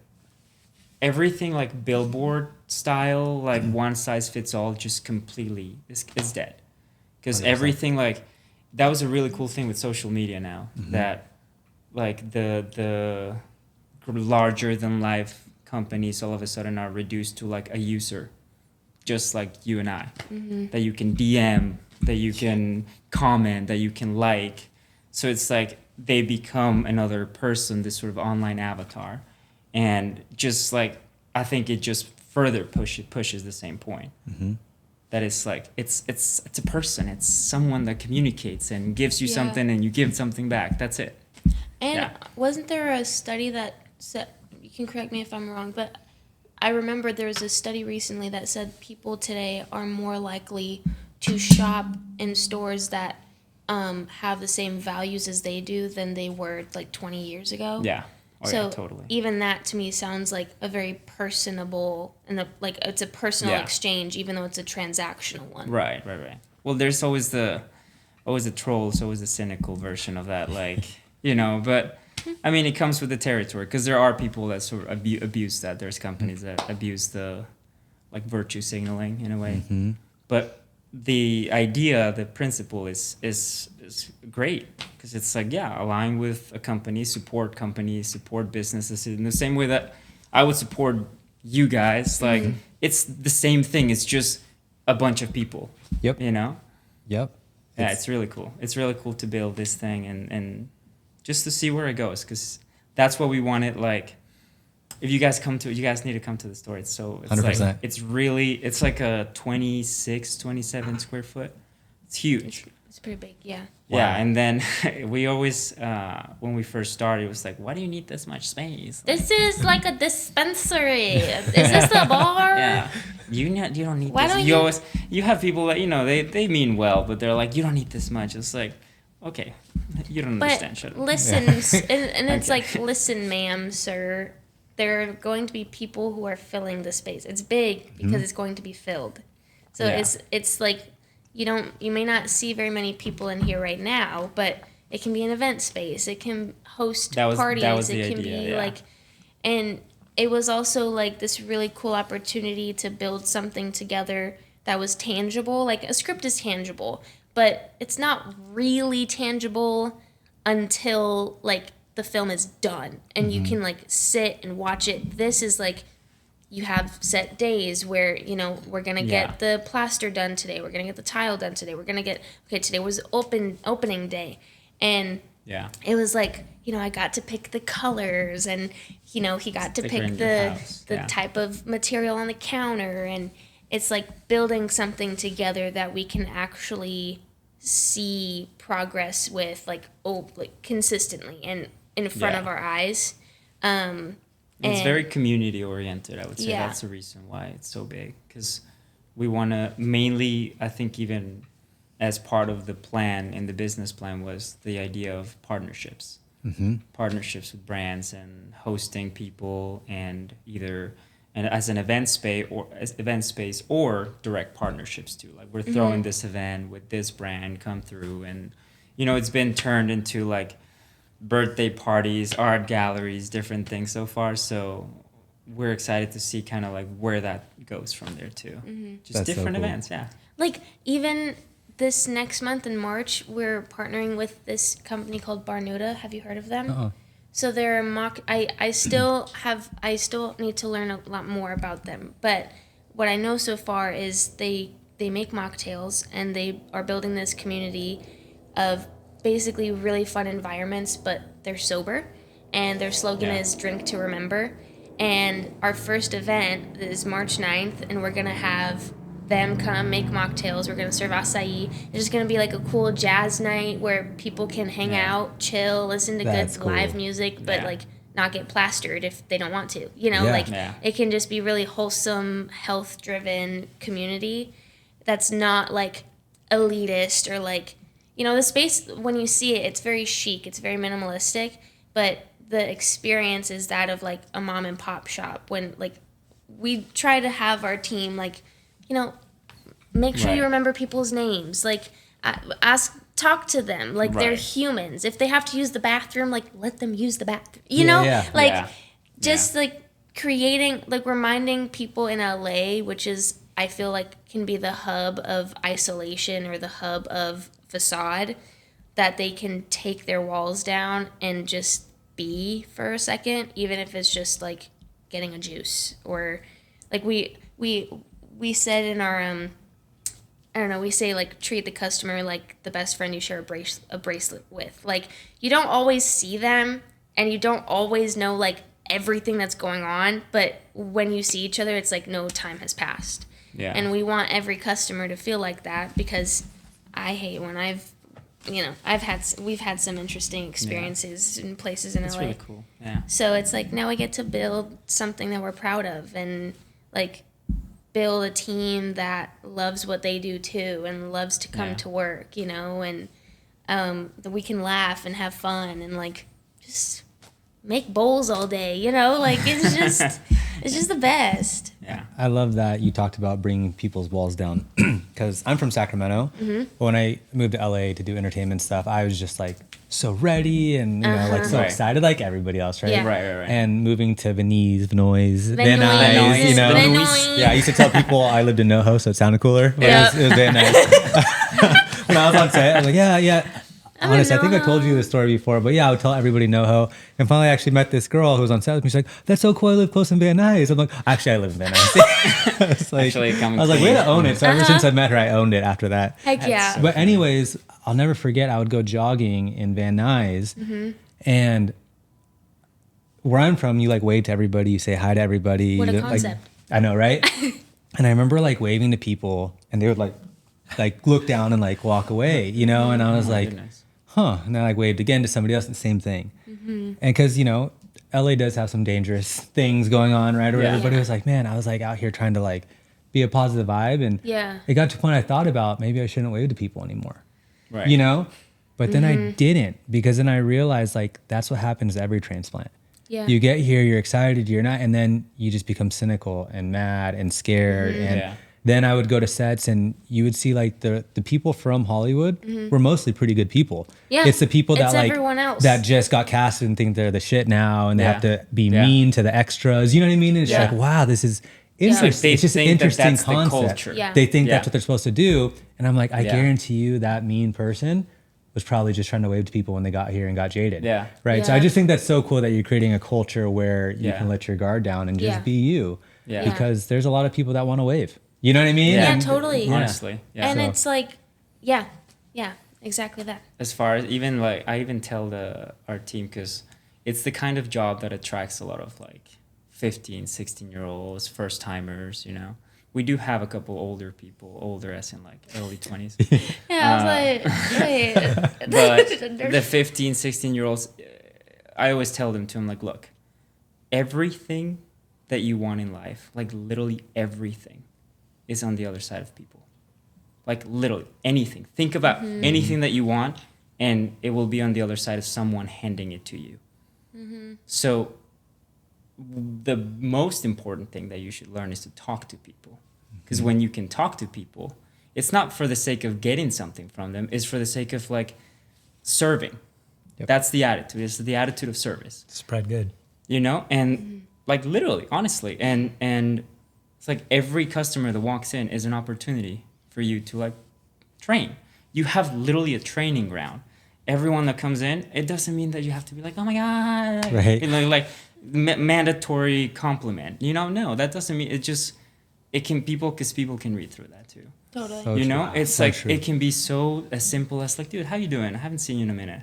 everything like billboard style, like one size fits all, just completely is dead. Because 100%. everything like, that was a really cool thing with social media now, that like the larger than life companies all of a sudden are reduced to like a user, just like you and I, that you can DM, that you can comment, that you can like. So it's like they become another person, this sort of online avatar. And just like, I think it just further pushes the same point. that it's like it's a person, it's someone that communicates and gives you Yeah. something and you give something back. That's it. And Yeah. wasn't there a study that said, you can correct me if I'm wrong, but I remember there was a study recently that said people today are more likely to shop in stores that have the same values as they do than they were like 20 years ago. Yeah. Oh, So yeah, totally. even that to me sounds like a very personable and like it's a personal Yeah. exchange, even though it's a transactional one. Right. Well, there's always the troll, it's always the cynical version of that, like, you know, but I mean, it comes with the territory because there are people that sort of abuse that. There's companies that abuse the, like, virtue signaling in a way. Mm-hmm. But the idea, the principle is great because it's like, yeah, align with a company, support businesses in the same way that I would support you guys. Like, it's the same thing. It's just a bunch of people. Yep. You know? Yep. Yeah, it's really cool. It's really cool to build this thing and just to see where it goes because that's what we wanted. Like, if you guys need to come to the store. It's 100%. like, it's like a 27 square foot. It's huge. It's pretty big, yeah. Yeah, and then we always, when we first started, it was like, why do you need this much space? Like, This is like a dispensary. Is this a bar? yeah, you don't need Why this. don't You you- always have people that they mean well, but they're like, you don't need this much. It's like, okay, you don't understand. But Shut up. listen, and it's Okay. like, listen, ma'am, sir, there are going to be people who are filling the space. It's big because it's going to be filled. So Yeah. it's like you may not see very many people in here right now, but it can be an event space. It can host That was parties. the It can idea, be yeah. like, and it was also like this really cool opportunity to build something together that was tangible. Like, a script is tangible, but it's not really tangible until like the film is done and you can like sit and watch it. This is like, you have set days where, we're going to Yeah. get the plaster done today. We're going to get the tile done today. We're going to get, today was opening day. And Yeah. it was like, I got to pick the colors and, he got to Sticker pick in your the house, the yeah. type of material on the counter. And it's like building something together that we can actually see progress with, like consistently and in front Yeah. of our eyes. It's And- very community oriented. I would say Yeah. that's the reason why it's so big because we want to mainly, I think, even as part of the plan in the business plan was the idea of partnerships. Mm-hmm. Partnerships with brands and hosting people and as an event space or direct partnerships too. Like, we're throwing this event with this brand, come through, and it's been turned into like birthday parties, art galleries, different things so far. So we're excited to see kind of like where that goes from there too. Just That's so different cool. events, yeah. Like, even this next month in March, we're partnering with this company called Barnuda. Have you heard of them? Uh-uh. So they're I still need to learn a lot more about them. But what I know so far is they make mocktails and they are building this community of basically really fun environments, but they're sober. And their slogan Yeah. is Drink to Remember. And our first event is March 9th, and we're going to have them come make mocktails. We're going to serve Açaí. It's just going to be like a cool jazz night where people can hang Yeah. out, chill, listen to That's good cool. live music, but Yeah. like not get plastered if they don't want to. Yeah. Like Yeah. it can just be really wholesome, health-driven community that's not like elitist or like, the space, when you see it, it's very chic, it's very minimalistic, but the experience is that of like a mom and pop shop when like we try to have our team like, make sure you Right. remember people's names, like talk to them like they're Right. humans. If they have to use the bathroom, like let them use the bathroom, Yeah. like Yeah. just like creating, like reminding people in LA, which is, I feel like, can be the hub of isolation or the hub of facade, that they can take their walls down and just be for a second, even if it's just like getting a juice or like we said in our I don't know, we say like treat the customer like the best friend you share a bracelet with. Like, you don't always see them and you don't always know like everything that's going on, but when you see each other, it's like no time has passed. Yeah. And we want every customer to feel like that, because I hate when we've had some interesting experiences in places in That's LA. really cool. Yeah. So it's like, now we get to build something that we're proud of, and like build a team that loves what they do too, and loves to come to work, and that we can laugh and have fun and like just make bowls all day, like it's just the best. Yeah. I love that you talked about bringing people's walls down, because I'm from Sacramento. But when I moved to LA to do entertainment stuff, I was just like so ready and like so Right. excited, like everybody else, right? Yeah. Right. And moving to Venice, Venice, Venice. Yeah, I used to tell people I lived in NoHo, so it sounded cooler. But Yep. it was very nice. When I was on set, I was like, yeah. I'm Honestly, in I think I told NoHo. you this story before, but yeah, I would tell everybody NoHo. And finally, I actually met this girl who was on set with me. She's like, "That's so cool. I live close in Van Nuys." I'm like, "Actually, I live in Van Nuys." I was like, Actually, coming I was like, clean. "Way to own it." So ever since I met her, I owned it after that. Heck yeah. But anyways, I'll never forget. I would go jogging in Van Nuys, and where I'm from, you like wave to everybody, you say hi to everybody. What a like, concept. I know, right? And I remember like waving to people, and they would like look down and like walk away, And I was Oh my like, goodness. huh. And then I like waved again to somebody else, and the same thing. And because LA does have some dangerous things going on, right? Or Yeah. everybody was like, man, I was like out here trying to like be a positive vibe, and Yeah. it got to a point I thought about maybe I shouldn't wave to people anymore. Right. But then I didn't, because then I realized like that's what happens to every transplant. Yeah. You get here, you're excited, you're not, and then you just become cynical and mad and scared. And Yeah. then I would go to sets, and you would see like the people from Hollywood were mostly pretty good people. Yeah. It's the people that It's like everyone else. that just got casted and think they're the shit now, and they Yeah. have to be Yeah. mean to the extras. You know what I mean? And it's Yeah. like, wow, this is Yeah. interesting. Like they it's just an think that interesting that's the concept. culture. Yeah. They think Yeah. that's what they're supposed to do. And I'm like, I Yeah. guarantee you that mean person was probably just trying to wave to people when they got here and got jaded. Yeah. Right. So Yeah. I just think that's so cool that you're creating a culture where you Yeah. can let your guard down and just Yeah. be you. Yeah. Because there's a lot of people that want to wave. You know what I mean? Yeah, And- totally. Honestly. Yeah. And So- it's like, yeah, exactly that. As far as even like I even tell our team, because it's the kind of job that attracts a lot of like 15, 16-year-olds, first timers, We do have a couple older people, older as in like early 20s. Yeah, I was like, wait. But the 15, 16-year-olds, I always tell them to them, like, look, everything that you want in life, like literally everything, is on the other side of people. Like literally anything. Think about anything that you want, and it will be on the other side of someone handing it to you. So the most important thing that you should learn is to talk to people. Because when you can talk to people, it's not for the sake of getting something from them. It's for the sake of like serving. Yep. That's the attitude. It's the attitude of service. Spread good. And like literally, honestly, and it's like every customer that walks in is an opportunity for you to like train. You have literally a training ground. Everyone that comes in, it doesn't mean that you have to be like, oh my God, Right. like mandatory compliment. No, that doesn't mean because people can read through that too. Totally. So It's So like true. it can be so as simple as like, dude, how you doing? I haven't seen you in a minute.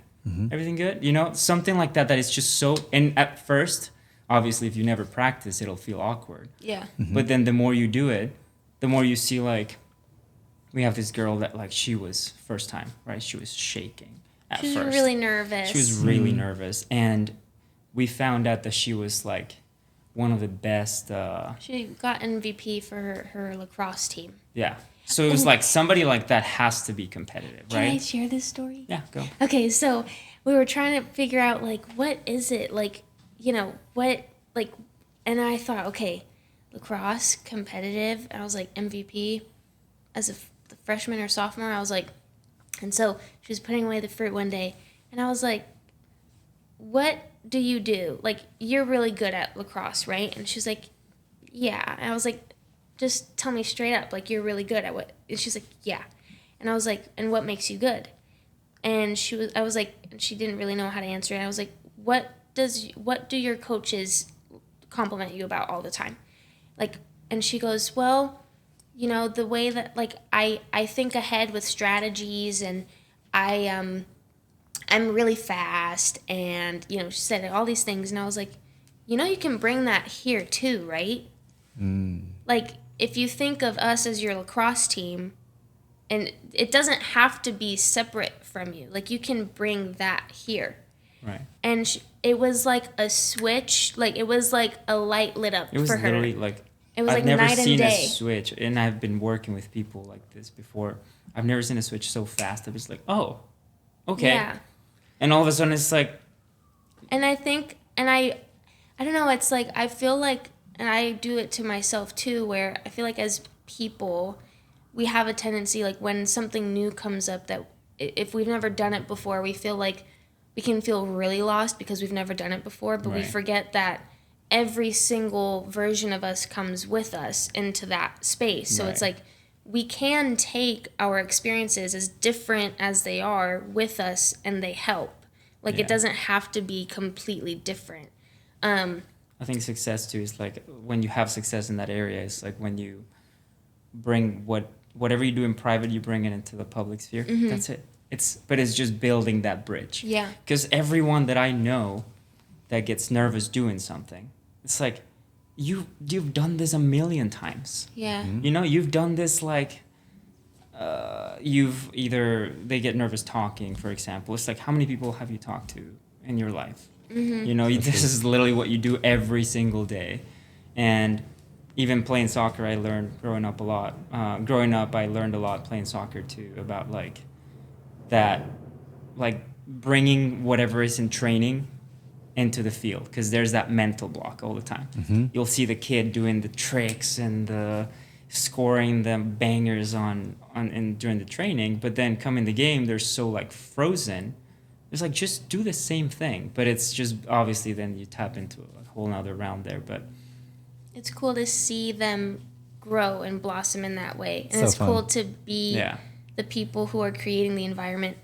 Everything good? Something like that is just so. And at first, obviously, if you never practice, it'll feel awkward. Yeah. But then the more you do it, the more you see like, we have this girl that like she was first time, right? She was shaking at She was first. really nervous. She was really nervous, and we found out that she was like one of the best. She got MVP for her lacrosse team. Yeah. So it was like somebody like that has to be competitive, Can I right? share this story? Yeah, go. Okay, so we were trying to figure out like what is it like, what like, and I thought, okay, lacrosse competitive. And I was like MVP as a freshman or sophomore. I was like, and so she was putting away the fruit one day, and I was like, what do you do? Like, you're really good at lacrosse, right? And she's like, yeah. And I was like, just tell me straight up, like, you're really good at what? And she's like, yeah. And I was like, and what makes you good? And I was like, and she didn't really know how to answer it. I was like, what do your coaches compliment you about all the time? Like, and she goes, well, the way that, like, I think ahead with strategies, and I'm really fast, and, she said all these things, and I was like, you can bring that here too, right? Like, if you think of us as your lacrosse team, and it doesn't have to be separate from you. Like, you can bring that here. Right. And it was like a switch. Like, it was like a light lit up for her. It was literally like, it was I've like never night and seen day. a switch, and I've been working with people like this before. I've never seen a switch so fast. I was like, oh, okay. Yeah. And all of a sudden it's like, And I think, and I don't know, it's like, I feel like, and I do it to myself too, where I feel like as people, we have a tendency, like when something new comes up that if we've never done it before, we feel like we can feel really lost because we've never done it before, but we Right. forget that every single version of us comes with us into that space. So it's Right. like, we can take our experiences as different as they are with us, and they help. Like, Yeah. it doesn't have to be completely different. I think success too is like when you have success in that area, it's like when you bring whatever you do in private, you bring it into the public sphere. That's it. But it's just building that bridge. Yeah. Because everyone that I know that gets nervous doing something, it's like, you've done this a million times. Yeah. You know, you've done this like, they get nervous talking, for example. It's like, how many people have you talked to in your life? You know, this is literally what you do every single day. And even playing soccer, I learned growing up a lot. Growing up, I learned a lot playing soccer too, about like that, like bringing whatever is in training into the field, because there's that mental block all the time. You'll see the kid doing the tricks and the scoring the bangers on during the training, but then come in the game, they're so like frozen. It's like, just do the same thing, but it's just obviously then you tap into a whole nother round there. But It's cool to see them grow and blossom in that way. And So it's fun. cool to be yeah, the people who are creating the environment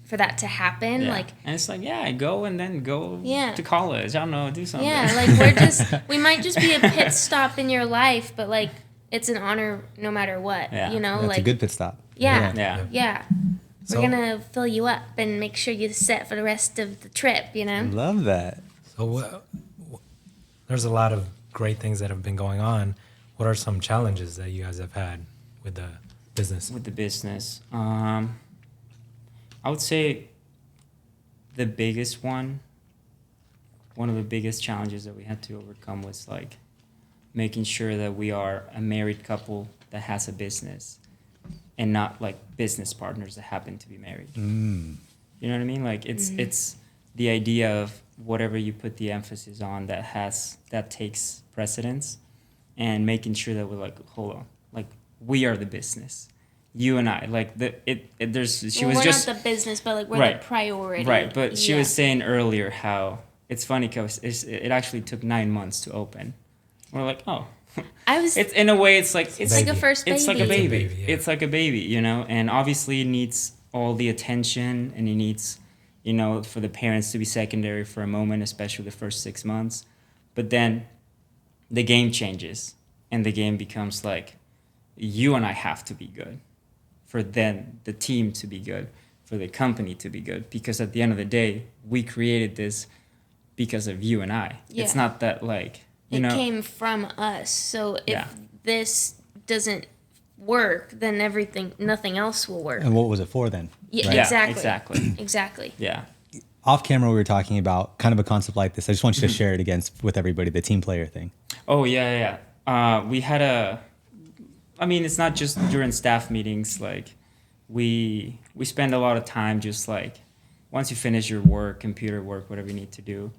for that to happen. yeah. Like, and it's like, yeah, go and then go Yeah. to college. I don't know, do something. yeah, like we might just be a pit stop in your life, but like, it's an honor no matter what, Yeah. you know? That's like, a good pit stop. yeah, Yeah. yeah. So- We're gonna fill you up and make sure you're set for the rest of the trip, you know? Love that. So there's a lot of great things that have been going on. What are some challenges that you guys have had with the business? With the business, I would say the biggest one of the biggest challenges that we had to overcome was like making sure that we are a married couple that has a business and not like business partners that happen to be married. You know what I mean? Like, it's the idea of whatever you put the emphasis on that takes precedence, and making sure that we're like, hold on, like, we are the business, you and I, like she was we're just not the business, but like, we're Right. the priority. right. But she Yeah. was saying earlier how it's funny because it actually took 9 months to open. We're like, oh, I was. it's in a way, it's like It's like a baby. first baby. it's like a It's a baby. baby, yeah. It's like a baby, you know, and obviously it needs all the attention, and it needs, you know, for the parents to be secondary for a moment, especially the first 6 months. But then the game changes, and the game becomes like, you and I have to be good for then the team to be good, for the company to be good, because at the end of the day, we created this because of you and I. It's Yeah. not that like, you it know, came from us. So if Yeah. this doesn't work, then nothing else will work. And what was it for then? Yeah, Right. Yeah, exactly. exactly. Exactly. yeah. Off camera, we were talking about kind of a concept like this. I just want you to share it with everybody, the team player thing. Oh yeah. We had I mean, it's not just during staff meetings. Like, we spend a lot of time just like, once you finish your work, computer work, whatever you need to do.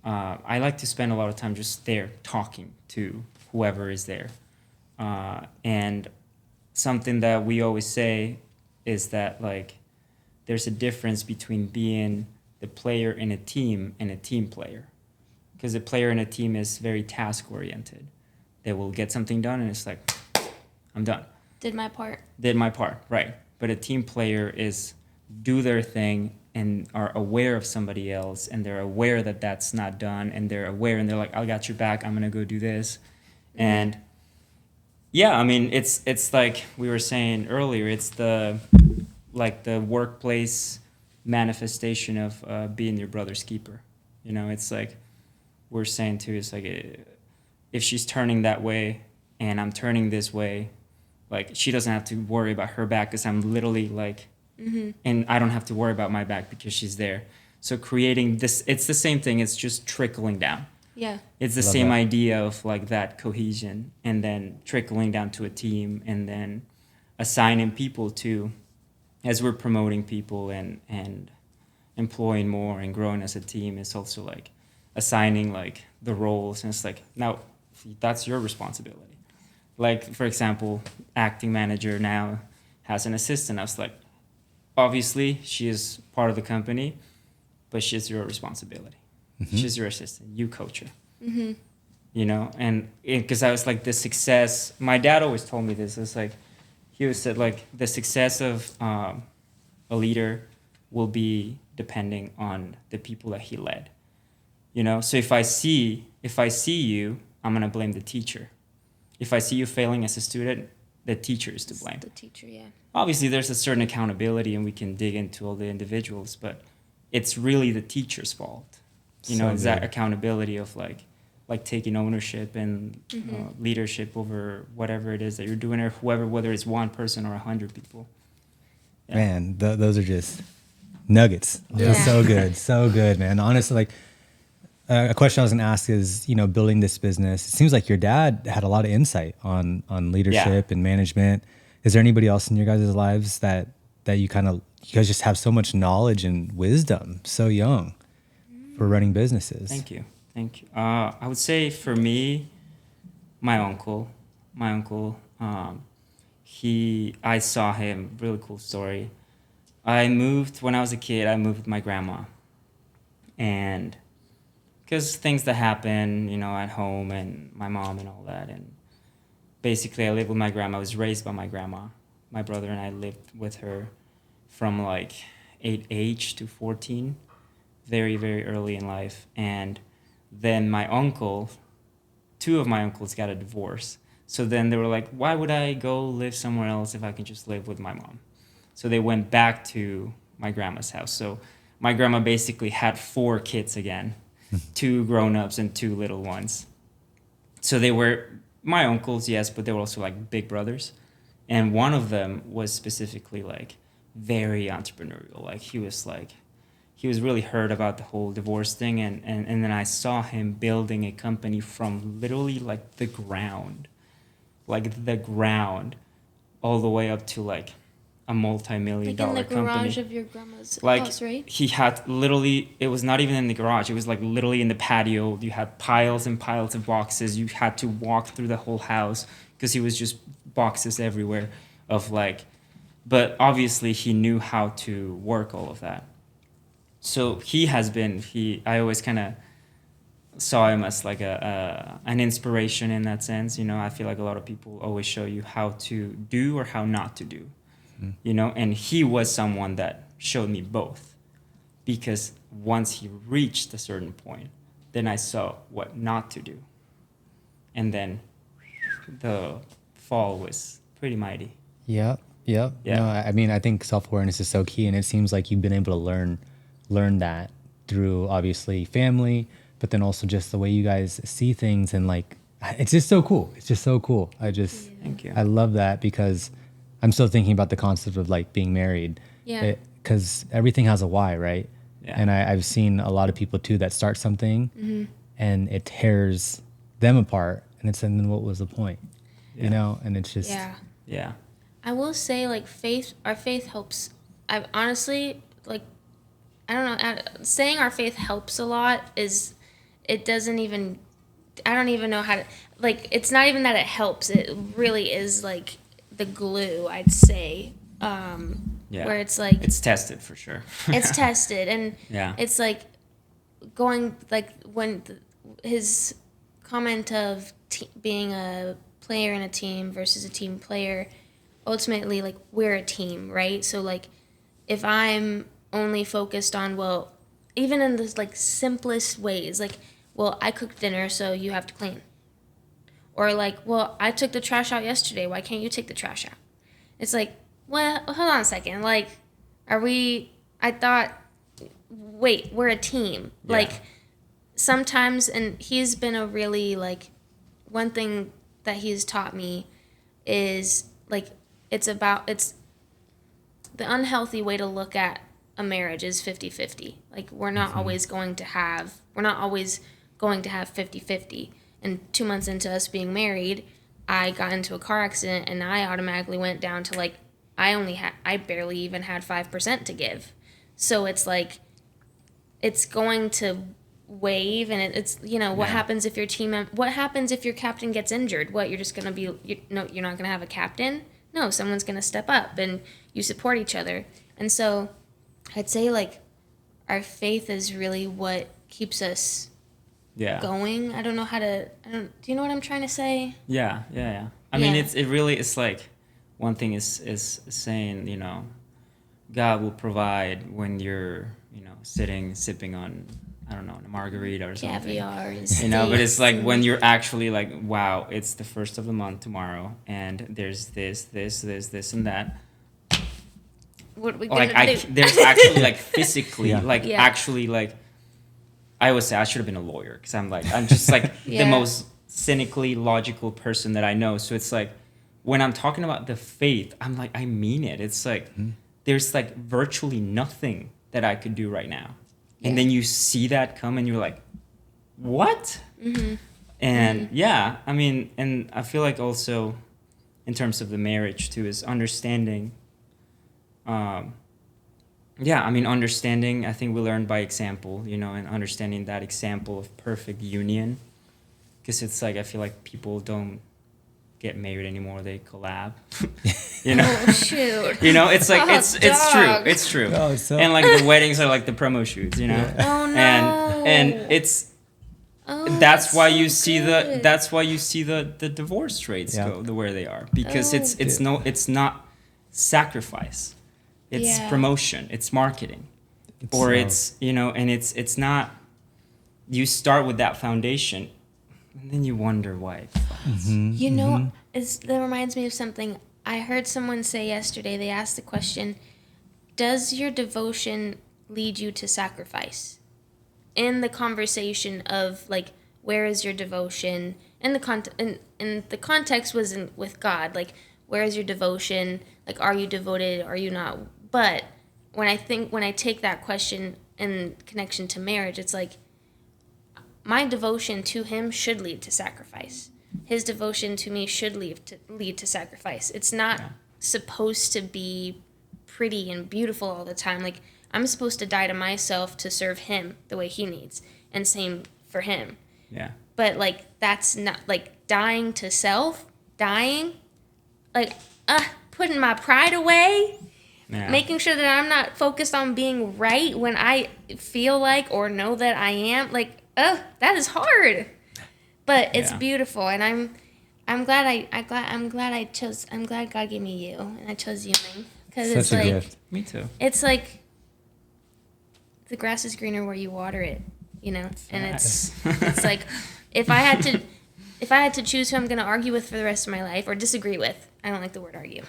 I like to spend a lot of time just there talking to whoever is there. And something that we always say is that like, there's a difference between being the player in a team and a team player. Because a player in a team is very task oriented. They will get something done and it's like, I'm done. Did my part. Did my part, right. But a team player is do their thing and are aware of somebody else, and they're aware that that's not done, and they're aware, and they're like, I got your back, I'm gonna go do this. And yeah, I mean, it's like we were saying earlier, it's the workplace manifestation of being your brother's keeper. You know, it's like we're saying too, it's like if she's turning that way, and I'm turning this way, like she doesn't have to worry about her back because I'm literally like, and I don't have to worry about my back because she's there. So creating this, it's the same thing. It's just trickling down. Yeah. It's the same idea of like that cohesion, and then trickling down to a team, and then assigning people to, as we're promoting people and employing more and growing as a team, it's also like assigning like the roles, and it's like, now that's your responsibility. Like, for example, acting manager now has an assistant. I was like, obviously she is part of the company, but she's your responsibility. She's your assistant. You coach her. You know, and because I was like, the success, my dad always told me this. It's like, he always said like, the success of a leader will be depending on the people that he led. You know, so if I see you, I'm gonna blame the teacher. If I see you failing as a student, the teacher is to blame. The teacher, yeah. Obviously, there's a certain accountability, and we can dig into all the individuals, but it's really the teacher's fault. You know, it's that accountability of like taking ownership and leadership over whatever it is that you're doing, or whether it's one person or 100 people. Yeah. Man, those are just nuggets. Yeah. So good, man. Honestly, like a question I was gonna ask is, you know, building this business. It seems like your dad had a lot of insight on leadership and management. Is there anybody else in your guys' lives that you guys just have so much knowledge and wisdom so young for running businesses? Thank you. I would say for me, my uncle, I saw him, really cool story. When I was a kid, I moved with my grandma. And because things that happen, you know, at home and my mom and all that. And basically I lived with my grandma. I was raised by my grandma. My brother and I lived with her from like 8 age to 14, very, very early in life. And then two of my uncles got a divorce. So then they were like, why would I go live somewhere else if I can just live with my mom? So they went back to my grandma's house. So my grandma basically had 4 kids again, 2 grown-ups and 2 little ones. So they were my uncles, yes, but they were also like big brothers. And one of them was specifically like very entrepreneurial. Like he was really hurt about the whole divorce thing. And then I saw him building a company from literally like the ground, all the way up to like a multi-million-dollar company. Like in the garage of your grandma's like, house, right? He had literally, it was not even in the garage. It was like literally in the patio. You had piles and piles of boxes. You had to walk through the whole house because he was just boxes everywhere of like, but obviously he knew how to work all of that. So I always kind of saw him as like an inspiration in that sense. You know, I feel like a lot of people always show you how to do or how not to do, you know, and he was someone that showed me both, because once he reached a certain point, then I saw what not to do. And then the fall was pretty mighty. Yep. Yeah. No, I mean, I think self-awareness is so key, and it seems like you've been able to learn that through obviously family, but then also just the way you guys see things, and like, it's just so cool. Thank you. I love that, because I'm still thinking about the concept of like being married. Yeah. Because everything has a why, right? Yeah. And I've seen a lot of people too that start something and it tears them apart, and then what was the point? Yeah. You know, and it's just Yeah. I will say, like, our faith helps. I honestly, like, I don't know, saying our faith helps a lot is, I don't even know how to, like, it's not even that it helps. It really is, like, the glue, I'd say. Where it's, like... It's tested, for sure. It's tested, and Yeah. it's, like, going, like, when his comment of being a player in a team versus a team player, ultimately, like, we're a team, right? So, like, if I'm only focused on, well, even in the, like, simplest ways, like, well, I cooked dinner, so you have to clean. Or, like, well, I took the trash out yesterday, why can't you take the trash out? It's like, well, hold on a second, like, we're a team. Yeah. Like, sometimes, and he's been a really, like, one thing that he's taught me is like it's the unhealthy way to look at a marriage is 50-50. Like we're not always going to have 50-50. And 2 months into us being married, I got into a car accident and I automatically went down to like I barely even had 5% to give. So it's like it's going to wave, and it's what happens if your what happens if your captain gets injured? What, you're just going to be you're not going to have a captain? No, someone's going to step up and you support each other. And so I'd say like our faith is really what keeps us going. I don't know how to do you know what I'm trying to say? Yeah. I mean, it's like one thing is saying, God will provide when you're, sipping on, I don't know, a margarita or something. Caviar and but it's like when you're actually like, wow, it's the first of the month tomorrow, and there's this, and that. What are we gonna do? There's actually like physically, actually like, I would say I should have been a lawyer because I'm just like the most cynically logical person that I know. So it's like when I'm talking about the faith, I'm like, I mean it. It's like there's like virtually nothing that I could do right now. And then you see that come and you're like, what? Mm-hmm. And I mean, and I feel like also in terms of the marriage too is understanding. Understanding, I think we learn by example, and understanding that example of perfect union. Because it's like, I feel like people don't get married anymore, they collab. Oh, shoot. It's like, it's true. Oh, so... And like the weddings are like the promo shoots, Oh, no. And it's, that's why you see the divorce rates go the way they are. Because it's not sacrifice. It's promotion, it's marketing. It's not, you start with that foundation and then you wonder why it fails. That reminds me of something I heard someone say yesterday. They asked the question, does your devotion lead you to sacrifice? In the conversation of like, where is your devotion? And the context was with God, like, where is your devotion? Like, are you devoted? Are you not? But when I take that question in connection to marriage, it's like my devotion to him should lead to sacrifice. His devotion to me should lead to sacrifice. It's not supposed to be pretty and beautiful all the time. Like, I'm supposed to die to myself to serve him the way he needs, and same for him. Yeah. But like, that's not like dying to self, like putting my pride away. Yeah. Making sure that I'm not focused on being right when I feel like or know that I am. Like, that is hard, but it's beautiful, and I'm glad God gave me you, and I chose you, because it's like gift. Me too. It's like the grass is greener where you water it, and it's like if I had to choose who I'm going to argue with for the rest of my life, or disagree with. I don't like the word argue.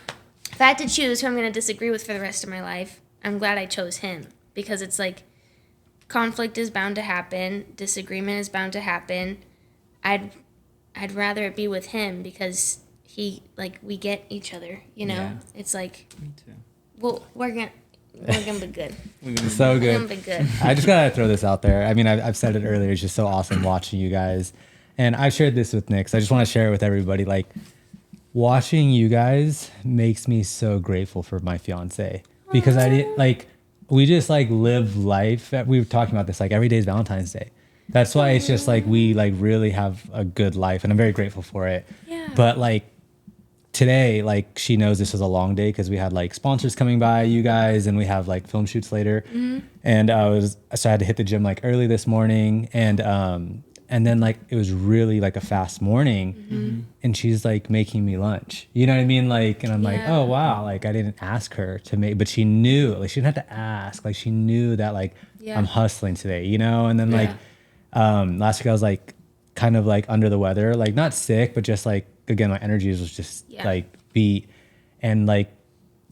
If I had to choose who I'm going to disagree with for the rest of my life, I'm glad I chose him, because it's like conflict is bound to happen, disagreement is bound to happen. I'd rather it be with him, because we get each other, Yeah. It's like, me too. Well, we're gonna be good. So good. We're gonna be good. I just gotta throw this out there. I mean, I've said it earlier. It's just so awesome watching you guys, and I've shared this with Nick. So I just want to share it with everybody. Like, watching you guys makes me so grateful for my fiance, because we just like live life. We were talking about this, like every day is Valentine's Day. That's why it's just like we like really have a good life, and I'm very grateful for it. Yeah. But like today, like she knows this was a long day because we had like sponsors coming by, you guys, and we have like film shoots later. Mm-hmm. And so I had to hit the gym like early this morning, and then like it was really like a fast morning, mm-hmm. and she's like making me lunch. You know what I mean? Like, and I'm like, oh wow, like I didn't ask her to make, but she knew, like she didn't have to ask, like she knew that like I'm hustling today, and then like last week I was like kind of like under the weather, like not sick, but just like again my energy was just like beat, and like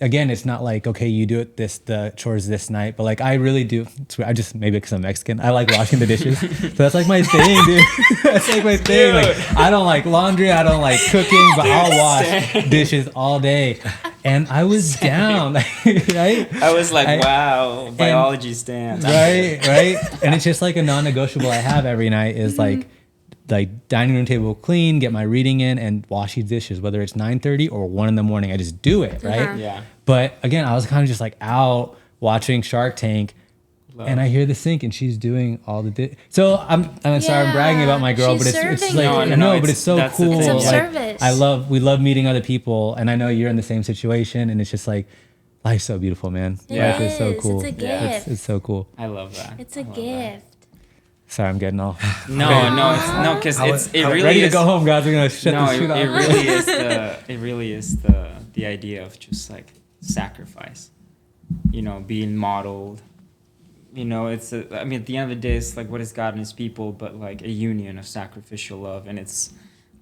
again, it's not like, okay, you do it the chores this night, but like I really do. I just, maybe because I'm Mexican, I like washing the dishes. So that's like my thing, dude. That's like my thing. Like I don't like laundry, I don't like cooking, but I'll wash dishes all day. And I was down, right? I was like, wow, biology stands. Right. And it's just like a non-negotiable I have every night is like dining room table clean, get my reading in, and wash these dishes, whether it's 9:30 or 1 in the morning. I just do it, right? Yeah. But again, I was kind of just like out watching Shark Tank, and I hear the sink, and she's doing all the so I'm sorry I'm bragging about my girl, she's but it's serving like No, but it's so that's the cool. thing. It's of service. We love meeting other people, and I know you're in the same situation, and it's just like life's so beautiful, man. Yeah. Life is so It is. cool. It's a gift. It's so cool. I love that. It's a I love that. gift. Sorry, I'm getting all No, because it really ready is. to go home, guys. We're gonna shut No, this shit it off. really is it really is the idea of just like sacrifice, being modeled. It's I mean, at the end of the day, it's like what is God and His people, but like a union of sacrificial love, and it's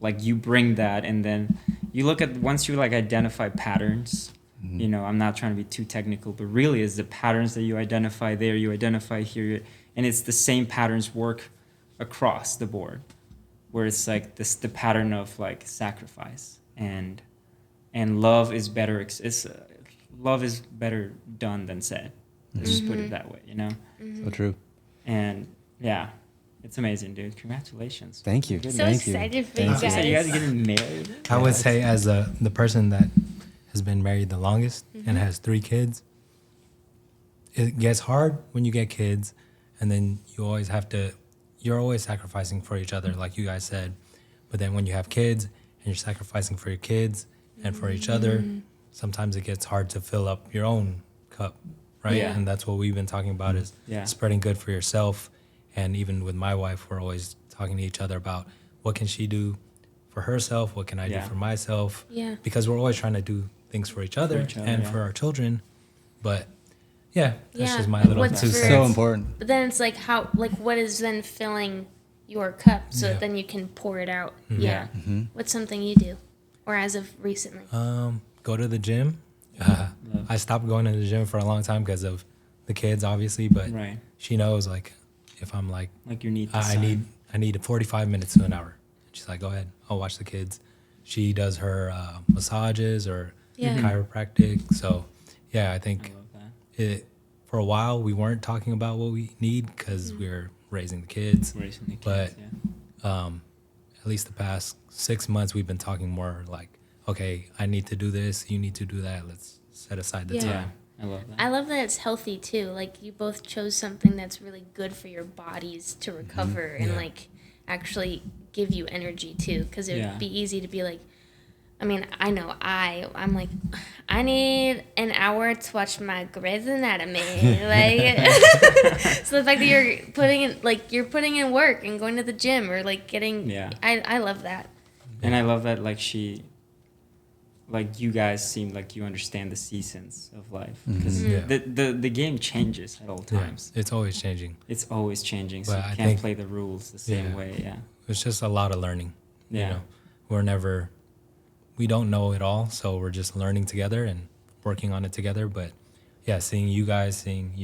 like you bring that, and then you look at once you like identify patterns. I'm not trying to be too technical, but really, is the patterns that you identify there, you identify here, and it's the same patterns work across the board, where it's like the pattern of like sacrifice and love is better. Love is better done than said. Let's just put it that way, So true. And yeah, it's amazing, dude. Congratulations. Thank you. So Thank you. excited for you Thank guys. So you guys are getting married? I would say as the person that has been married the longest and has 3 kids, it gets hard when you get kids, and then you're always sacrificing for each other, like you guys said. But then when you have kids and you're sacrificing for your kids and for each other, sometimes it gets hard to fill up your own cup, right? Yeah. And that's what we've been talking about is spreading good for yourself. And even with my wife, we're always talking to each other about what can she do for herself, what can I do for myself? Yeah. Because we're always trying to do things for each other and for our children. But that's just my little What's 2 for- cents. So important. But then it's like what is then filling your cup so that then you can pour it out. Yeah. What's something you do, or as of recently? Go to the gym. I stopped going to the gym for a long time because of the kids, obviously. But she knows, like, if I'm like you need I need 45 minutes to an hour. She's like, go ahead, I'll watch the kids. She does her massages or chiropractic. So I think for a while we weren't talking about what we need because we were raising the kids. But at least the past 6 months we've been talking more like, okay, I need to do this, you need to do that. Let's set aside the time. I love that. I love that it's healthy too. Like you both chose something that's really good for your bodies to recover and like actually give you energy too. Because it would be easy to be like, I mean, I know I'm like, I need an hour to watch my Grey's Anatomy. Like, so the fact that you're putting in work and going to the gym or like getting, I love that. And I love that you guys seem like you understand the seasons of life because the game changes at all times. It's always changing. It's always changing, so But you I can't think- play the rules the same way. Yeah. It's just a lot of learning. Yeah. We don't know it all, so we're just learning together and working on it together. But seeing you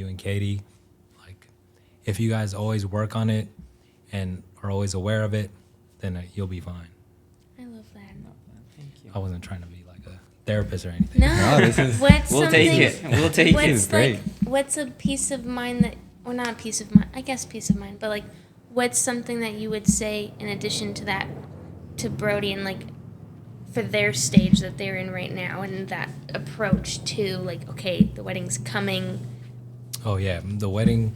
and Katie, like if you guys always work on it and are always aware of it, then you'll be fine. I love that. Thank you. I wasn't trying to be like a therapist or anything. No, this is- We'll take it. We'll take it. What's Great. what's a peace of mind that, or not a peace of mind, I guess peace of mind, but like, what's something that you would say in addition to that, to Brodi and like, for their stage that they're in right now and that approach to like, okay, the wedding's coming. Oh yeah, the wedding.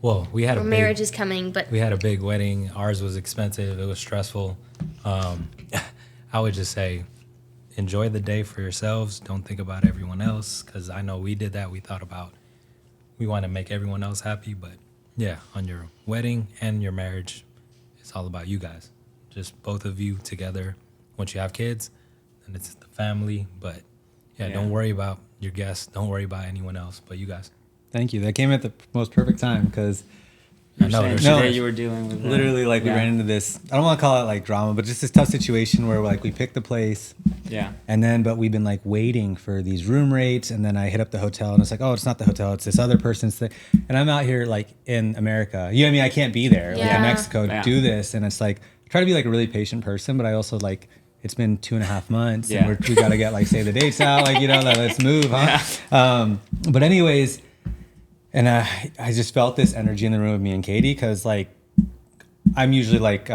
Well, we had Or marriage is coming, but we had a big wedding. Ours was expensive. It was stressful. I would just say, enjoy the day for yourselves. Don't think about everyone else, because I know we did that. We want to make everyone else happy, but on your wedding and your marriage, it's all about you guys. Just both of you together. Once you have kids, then it's the family. But don't worry about your guests. Don't worry about anyone else but you guys. Thank you. That came at the most perfect time because Today you were dealing with literally like we ran into this. I don't want to call it like drama, but just this tough situation where like we picked the place. Yeah. And then, but we've been like waiting for these room rates, and then I hit up the hotel, and it's like, oh, it's not the hotel, it's this other person's thing. And I'm out here like in America. You know what I mean? I can't be there like in Mexico to do this, and it's like I try to be like a really patient person, but I also like. It's been 2.5 months, and we got to get like save the dates out, like let's move, huh? Yeah. But anyways, and I just felt this energy in the room with me and Katie because like I'm usually like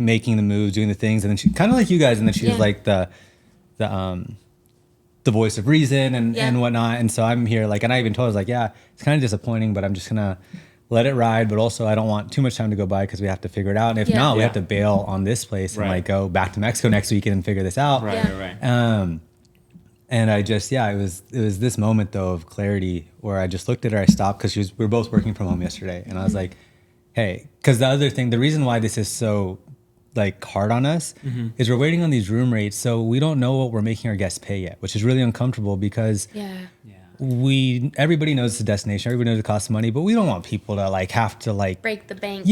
making the moves, doing the things, and then she kind of like you guys, and then she was like the voice of reason and whatnot, and so I'm here like, and I even told her like, yeah, it's kind of disappointing, but I'm just gonna let it ride, but also I don't want too much time to go by because we have to figure it out. And if not, we have to bail on this place and like go back to Mexico next weekend and figure this out. Right. And I just, it was this moment though of clarity where I just looked at her, I stopped because we were both working from home yesterday. And I was like, hey, because the reason why this is so like hard on us is we're waiting on these room rates. So we don't know what we're making our guests pay yet, which is really uncomfortable because everybody knows it's a destination, everybody knows it costs money, but we don't want people to like have to like break the bank.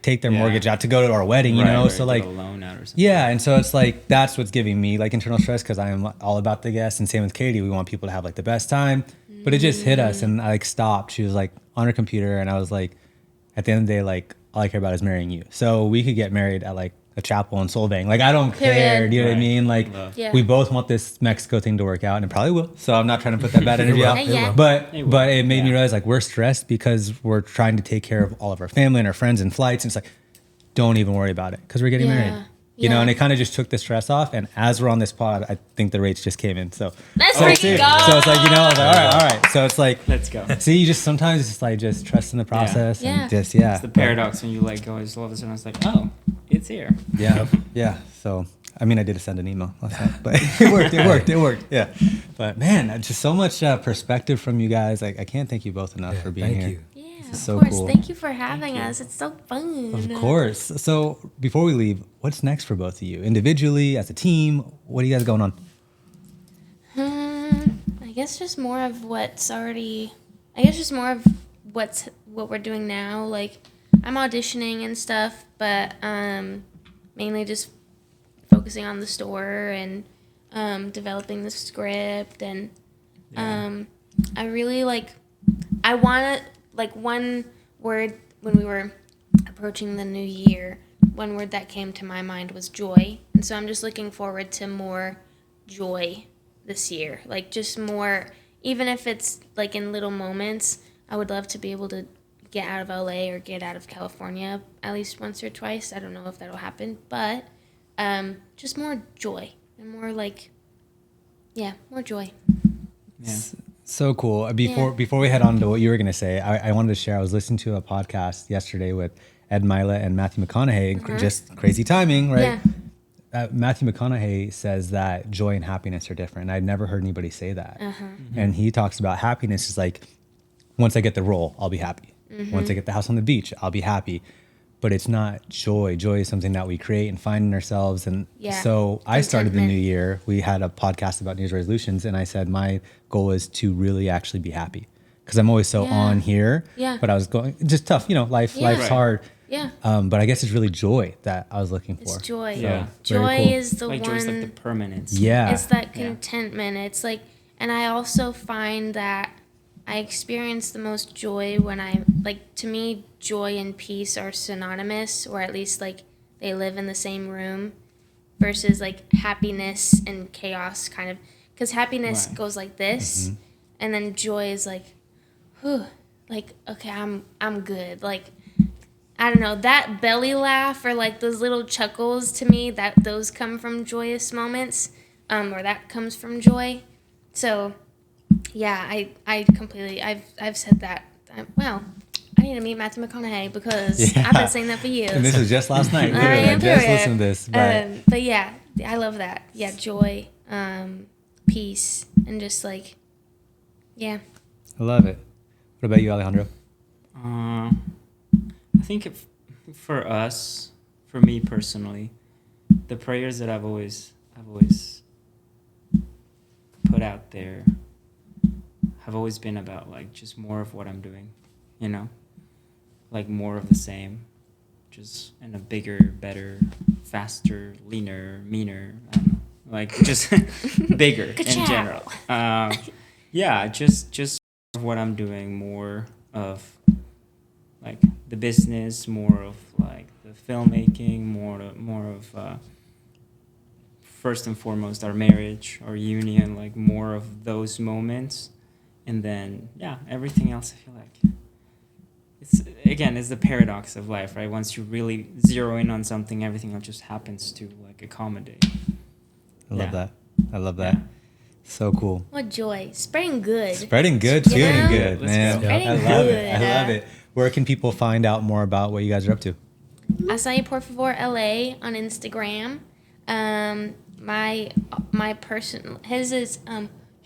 Take their mortgage out to go to our wedding, you know? So like, get a loan out or something. and so it's like, that's what's giving me like internal stress because I am all about the guests, and same with Katie. We want people to have like the best time, but it just hit us, and I like stopped. She was like on her computer, and I was like, at the end of the day, like all I care about is marrying you. So we could get married at like a chapel in Solvang. Like I don't care. Do you know what I mean? Like we both want this Mexico thing to work out, and it probably will. So I'm not trying to put that bad energy out. But it made me realize like we're stressed because we're trying to take care of all of our family and our friends and flights. And it's like, don't even worry about it because we're getting married. You know, and it kind of just took the stress off. And as we're on this pod, I think the rates just came in. So let's freaking go. So it's like, you know, I was like, all right. So it's like, let's go. See, you just sometimes just like just trust in the process and just It's the paradox when you let go. Just all of a sudden it's like, oh, it's here. Yeah. So I mean, I did send an email last night, but it worked. Yeah. But man, just so much perspective from you guys. Like I can't thank you both enough for being here. Thank you. Of so course. cool. Thank you for having us. It's so fun. Of course. So before we leave, what's next for both of you? Individually, as a team, what do you guys going on? I guess just more of what's already. I guess just more of what we're doing now. Like I'm auditioning and stuff, but mainly just focusing on the store and developing the script, and I really like. I want to. Like one word when we were approaching the new year, one word that came to my mind was joy. And so I'm just looking forward to more joy this year. Like just more, even if it's like in little moments, I would love to be able to get out of LA or get out of California at least once or twice. I don't know if that'll happen, but just more joy and more like, more joy. Yeah. So cool. Before we head on to what you were going to say, I wanted to share, I was listening to a podcast yesterday with Ed Mila and Matthew McConaughey, just crazy timing, right? Yeah. Matthew McConaughey says that joy and happiness are different. I'd never heard anybody say that. And he talks about happiness is like, once I get the role, I'll be happy. Once I get the house on the beach, I'll be happy. But it's not joy. Joy is something that we create and find in ourselves. And so I started the new year. We had a podcast about New Year's resolutions, and I said my goal is to really actually be happy because I'm always so on here. But I was going just tough, life's hard. But I guess it's really joy that I was looking for. It's joy. So, joy cool. is the like one. Joy's like the permanence. It's that contentment. It's like, and I also find that I experience the most joy when to me, joy and peace are synonymous, or at least like they live in the same room, versus like happiness and chaos kind of, because happiness goes like this, and then joy is like, whew, like, okay, I'm good. Like, I don't know, that belly laugh or like those little chuckles to me, those come from joyous moments, or that comes from joy. So yeah, I completely, I've said that. Well, I need to meet Matthew McConaughey because I've been saying that for years. And this was just last night. I just listened to this. But yeah, I love that. Yeah, joy, peace, and just like, I love it. What about you, Alejandro? I think for us, for me personally, the prayers that I've always put out there have always been about like just more of what I'm doing, like more of the same, just in a bigger, better, faster, leaner, meaner, I don't know, like just bigger in general. Yeah, just what I'm doing, more of like the business, more of like the filmmaking, more of first and foremost our marriage, our union, like more of those moments, and then everything else. I feel like it's the paradox of life, right? Once you really zero in on something, everything else just happens to like accommodate. I love that. Yeah. So cool. What joy. Spreading good. Spreading good, feeling Yeah. good, Let's man. go. I love it. I love it. Where can people find out more about what you guys are up to? Açaí por favor LA on Instagram. My personal, his is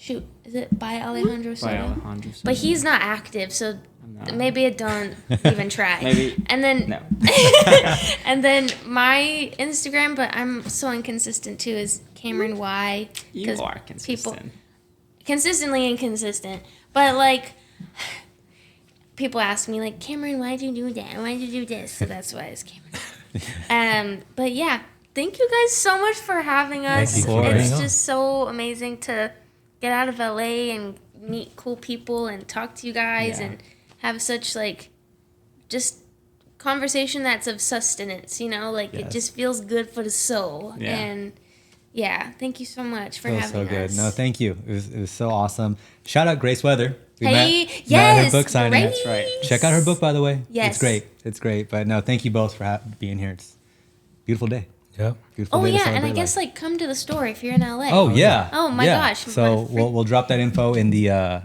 is it by Alejandro Soto? By Alejandro Soto. But he's not active, so not. maybe I don't even try. Maybe. And then No. and then my Instagram, but I'm so inconsistent too, is Camren Y. You 'cause are consistent. Consistently inconsistent, but like people ask me like, Camren, why'd you do that? Why'd you do this? So that's why it's Camren. But yeah, thank you guys so much for having us. Thank you for It's having us. just so amazing to get out of LA and meet cool people and talk to you guys Yeah. and have such like just conversation that's of sustenance, like it Yes. just feels good for the soul. Yeah. And yeah, thank you so much for Feels having so good. us. No, thank you. It was so awesome. Shout out Grace Weather. We Hey, met at yes, her book signing. Grace. That's right. Check out her book, by the way. Yes. It's great. But no, thank you both for being here. It's a beautiful day. Yep. Beautiful Oh day to yeah, and I celebrate guess life. like come to the store if you're in LA. Oh yeah. Oh, my Yeah. gosh. So What a freak. we'll drop that info in the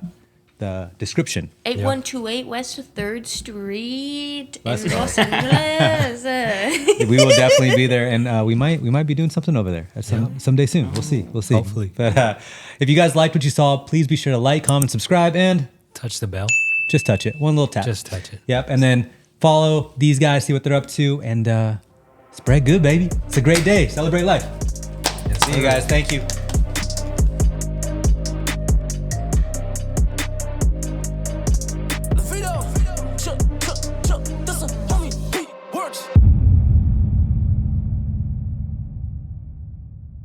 description. 8128 West 3rd Street Let's in go. Los Angeles. We will definitely be there, and we might be doing something over there someday soon. We'll see. Hopefully. But if you guys liked what you saw, please be sure to like, comment, subscribe, and Touch the bell. just touch it. One little tap. Just touch it. Yep. And then follow these guys, see what they're up to, and spread good, baby. It's a great day. Celebrate life. Yes, See you sir. guys. Thank you.